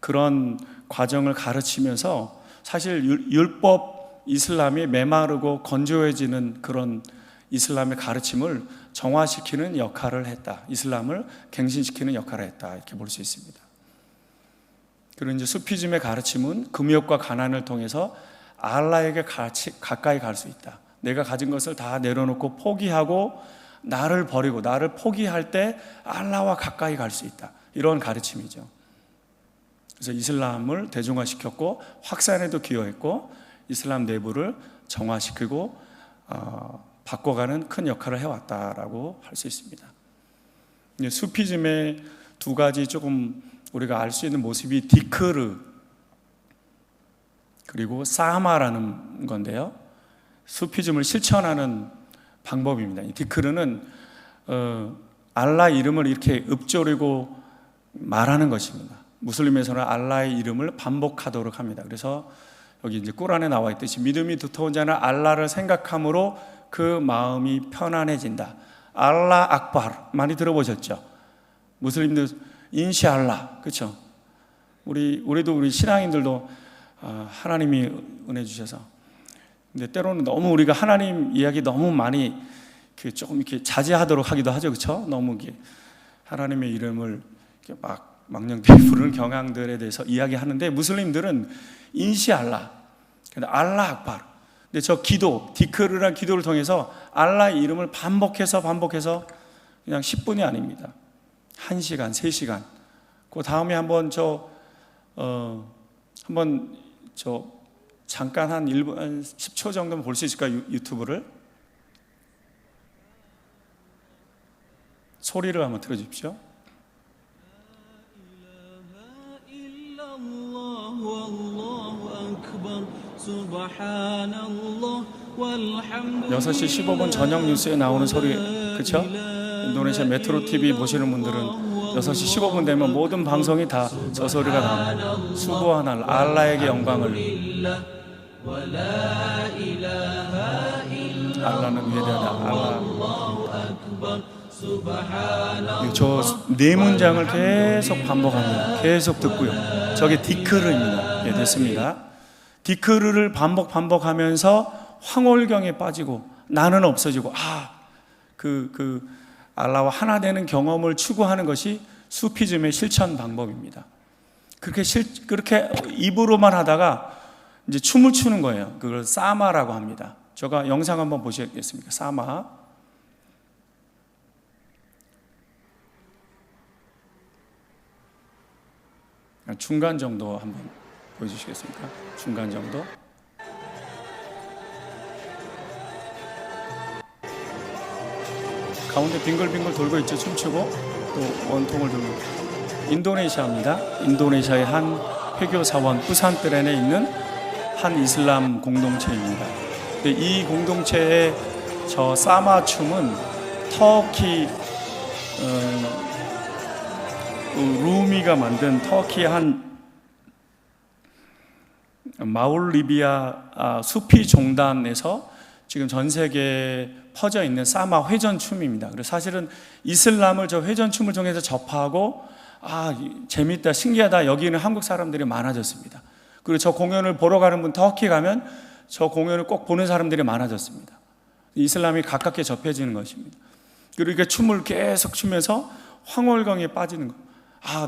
그런 과정을 가르치면서 사실 율법 이슬람이 메마르고 건조해지는 그런 이슬람의 가르침을 정화시키는 역할을 했다. 이슬람을 갱신시키는 역할을 했다. 이렇게 볼 수 있습니다. 그리고 이제 수피즘의 가르침은 금욕과 가난을 통해서 알라에게 가까이 갈 수 있다. 내가 가진 것을 다 내려놓고 포기하고 나를 버리고 나를 포기할 때 알라와 가까이 갈 수 있다. 이런 가르침이죠. 그래서 이슬람을 대중화시켰고 확산에도 기여했고 이슬람 내부를 정화시키고 바꿔가는 큰 역할을 해왔다라고 할 수 있습니다. 수피즘의 두 가지 조금 우리가 알 수 있는 모습이 디크르 그리고 사마라는 건데요. 수피즘을 실천하는 방법입니다. 디크르는 알라 이름을 이렇게 읊조리고 말하는 것입니다. 무슬림에서는 알라의 이름을 반복하도록 합니다. 그래서 여기 이제 꾸란에 나와 있듯이 믿음이 두터운 자는 알라를 생각함으로 그 마음이 편안해진다. 알라 악발 많이 들어보셨죠? 무슬림들 인샤알라, 그렇죠? 우리도 우리 신앙인들도 하나님이 은혜 주셔서, 근데 때로는 너무 우리가 하나님 이야기 너무 많이 조금 이렇게 자제하도록 하기도 하죠, 그렇죠? 너무 하나님의 이름을 이렇게 막 망령되이 부르는 경향들에 대해서 이야기하는데 무슬림들은 인시알라, 알라 악발. 근데 저 기도, 디크르란 기도를 통해서 알라의 이름을 반복해서 그냥 10분이 아닙니다. 1시간, 3시간. 그 다음에 한번 잠깐 한 1분, 한 10초 정도면 볼 수 있을까요? 유튜브를? 소리를 한번 들어주십시오. 6시 15분 저녁 뉴스에 나오는 소리, 그렇죠? 인도네시아 메트로 TV 보시는 분들은 6시 15분 되면 모든 방송이 다 저 소리가 나옵니다. 수부하나 알라에게 영광을. 알라는 위대하다. 알라. 저 네 문장을 계속 반복합니다. 계속 듣고요. 저게 디크르입니다. 예, 됐습니다. 디크르를 반복하면서 황홀경에 빠지고 나는 없어지고 알라와 하나 되는 경험을 추구하는 것이 수피즘의 실천 방법입니다. 그렇게 입으로만 하다가 이제 춤을 추는 거예요. 그걸 사마라고 합니다. 제가 영상 한번 보시겠습니까? 사마. 중간 정도 한번 보여주시겠습니까? 중간 정도. 가운데 빙글빙글 돌고 있죠. 춤추고 또 원통을 들고. 인도네시아입니다. 인도네시아의 한 회교사원 부산뜰엔에 있는 한 이슬람 공동체입니다. 근데 이 공동체의 저 사마 춤은 터키 루미가 만든 터키 한 마울리비아 수피 종단에서 지금 전 세계에 퍼져 있는 사마 회전 춤입니다. 그래서 사실은 이슬람을 저 회전 춤을 통해서 접하고 재밌다, 신기하다 여기는 한국 사람들이 많아졌습니다. 그리고 저 공연을 보러 가는 분 터키 가면 저 공연을 꼭 보는 사람들이 많아졌습니다. 이슬람이 가깝게 접해지는 것입니다. 그리고 이렇게 춤을 계속 추면서 황홀경에 빠지는 것.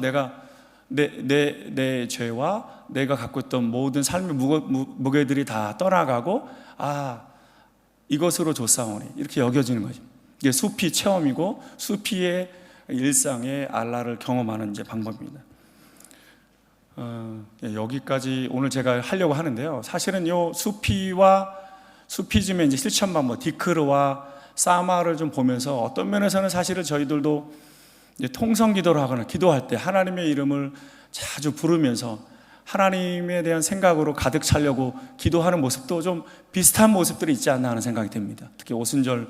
내가 내 죄와 내가 갖고 있던 모든 삶의 무게들이 다 떠나가고 이것으로 조사오니 이렇게 여겨지는 거죠. 이게 수피 체험이고 수피의 일상의 알라를 경험하는 이제 방법입니다. 여기까지 오늘 제가 하려고 하는데요. 사실은 요 수피즘의 이제 실천 방법, 디크르와 사마를 좀 보면서 어떤 면에서는 사실은 저희들도 이제 통성 기도를 하거나 기도할 때 하나님의 이름을 자주 부르면서 하나님에 대한 생각으로 가득 차려고 기도하는 모습도 좀 비슷한 모습들이 있지 않나 하는 생각이 듭니다. 특히 오순절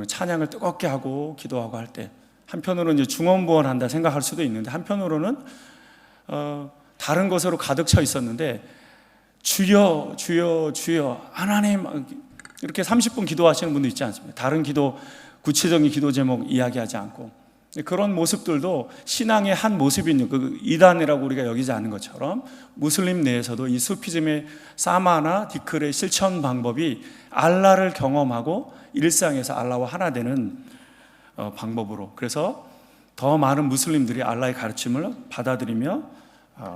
찬양을 뜨겁게 하고 기도하고 할 때 한편으로는 이제 중언부언한다 생각할 수도 있는데, 한편으로는 다른 것으로 가득 차 있었는데 주여 주여 주여 하나님, 이렇게 30분 기도하시는 분도 있지 않습니까? 다른 기도, 구체적인 기도 제목 이야기하지 않고. 그런 모습들도 신앙의 한 모습인, 그 이단이라고 우리가 여기지 않는 것처럼 무슬림 내에서도 이 수피즘의 사마나 디클의 실천 방법이 알라를 경험하고 일상에서 알라와 하나 되는 방법으로, 그래서 더 많은 무슬림들이 알라의 가르침을 받아들이며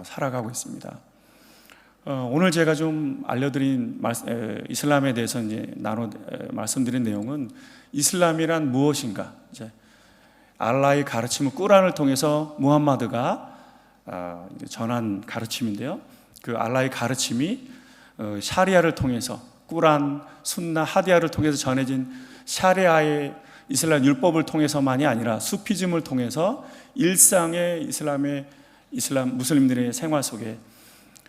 살아가고 있습니다. 오늘 제가 좀 알려드린 이슬람에 대해서 이제 말씀드린 내용은, 이슬람이란 무엇인가, 이제 알라의 가르침을 꾸란을 통해서 무함마드가 전한 가르침인데요. 그 알라의 가르침이 샤리아를 통해서, 꾸란, 순나, 하디아를 통해서 전해진 샤리아의 이슬람 율법을 통해서만이 아니라 수피즘을 통해서 일상의 이슬람 무슬림들의 생활 속에,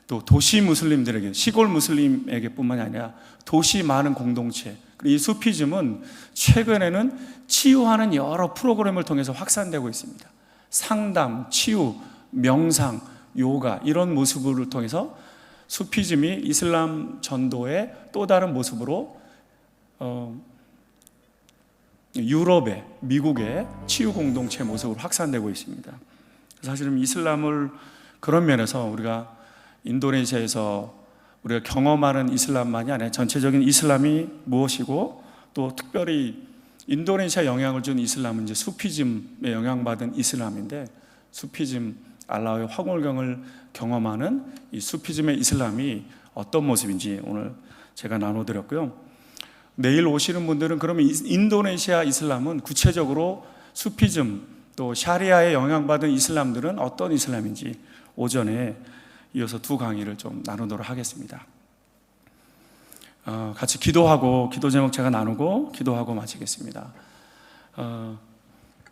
또 도시 무슬림들에게, 시골 무슬림에게 뿐만이 아니라 도시 많은 공동체, 이 수피즘은 최근에는 치유하는 여러 프로그램을 통해서 확산되고 있습니다. 상담, 치유, 명상, 요가, 이런 모습을 통해서 수피즘이 이슬람 전도의 또 다른 모습으로 유럽의, 미국의 치유 공동체 모습으로 확산되고 있습니다. 사실은 이슬람을 그런 면에서 우리가 인도네시아에서 우리가 경험하는 이슬람만이 아니라 전체적인 이슬람이 무엇이고, 또 특별히 인도네시아 영향을 준 이슬람은 이제 수피즘에 영향받은 이슬람인데, 수피즘, 알라의 화골경을 경험하는 이 수피즘의 이슬람이 어떤 모습인지 오늘 제가 나눠드렸고요. 내일 오시는 분들은 그러면 인도네시아 이슬람은 구체적으로 수피즘, 또 샤리아에 영향받은 이슬람들은 어떤 이슬람인지 오전에 이어서 두 강의를 좀 나누도록 하겠습니다. 같이 기도하고, 기도 제목 제가 나누고 기도하고 마치겠습니다.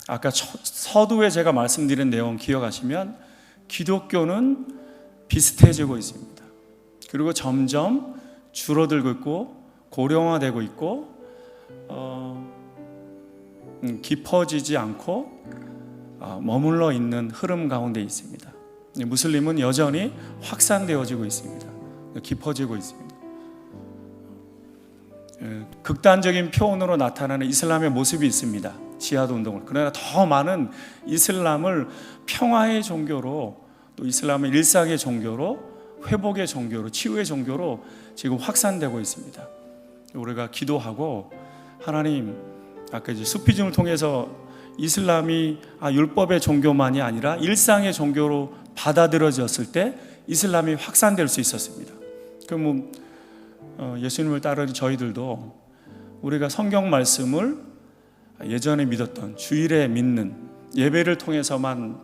아까 서두에 제가 말씀드린 내용 기억하시면, 기독교는 비슷해지고 있습니다. 그리고 점점 줄어들고 있고 고령화되고 있고 깊어지지 않고 머물러 있는 흐름 가운데 있습니다. 무슬림은 여전히 확산되어지고 있습니다. 깊어지고 있습니다. 극단적인 표현으로 나타나는 이슬람의 모습이 있습니다. 지하드 운동을. 그러나 더 많은 이슬람을 평화의 종교로, 또 이슬람의 일상의 종교로, 회복의 종교로, 치유의 종교로 지금 확산되고 있습니다. 우리가 기도하고, 하나님, 아까 이제 수피즘을 통해서 이슬람이 율법의 종교만이 아니라 일상의 종교로 받아들여졌을 때 이슬람이 확산될 수 있었습니다. 그럼 예수님을 따르는 저희들도 우리가 성경 말씀을 예전에 믿었던, 주일에 믿는, 예배를 통해서만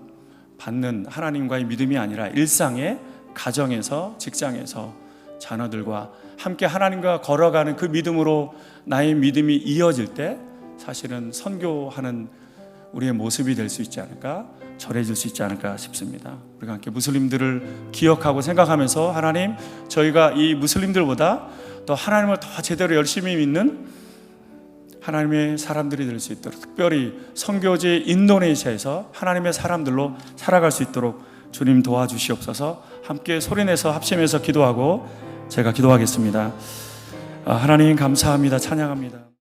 받는 하나님과의 믿음이 아니라 일상의 가정에서, 직장에서 자녀들과 함께 하나님과 걸어가는 그 믿음으로 나의 믿음이 이어질 때 사실은 선교하는 우리의 모습이 될 수 있지 않을까, 절해질 수 있지 않을까 싶습니다. 우리가 함께 무슬림들을 기억하고 생각하면서, 하나님, 저희가 이 무슬림들보다 더 하나님을 더 제대로 열심히 믿는 하나님의 사람들이 될 수 있도록, 특별히 선교지 인도네시아에서 하나님의 사람들로 살아갈 수 있도록 주님 도와주시옵소서. 함께 소리내서 합심해서 기도하고 제가 기도하겠습니다. 하나님 감사합니다. 찬양합니다.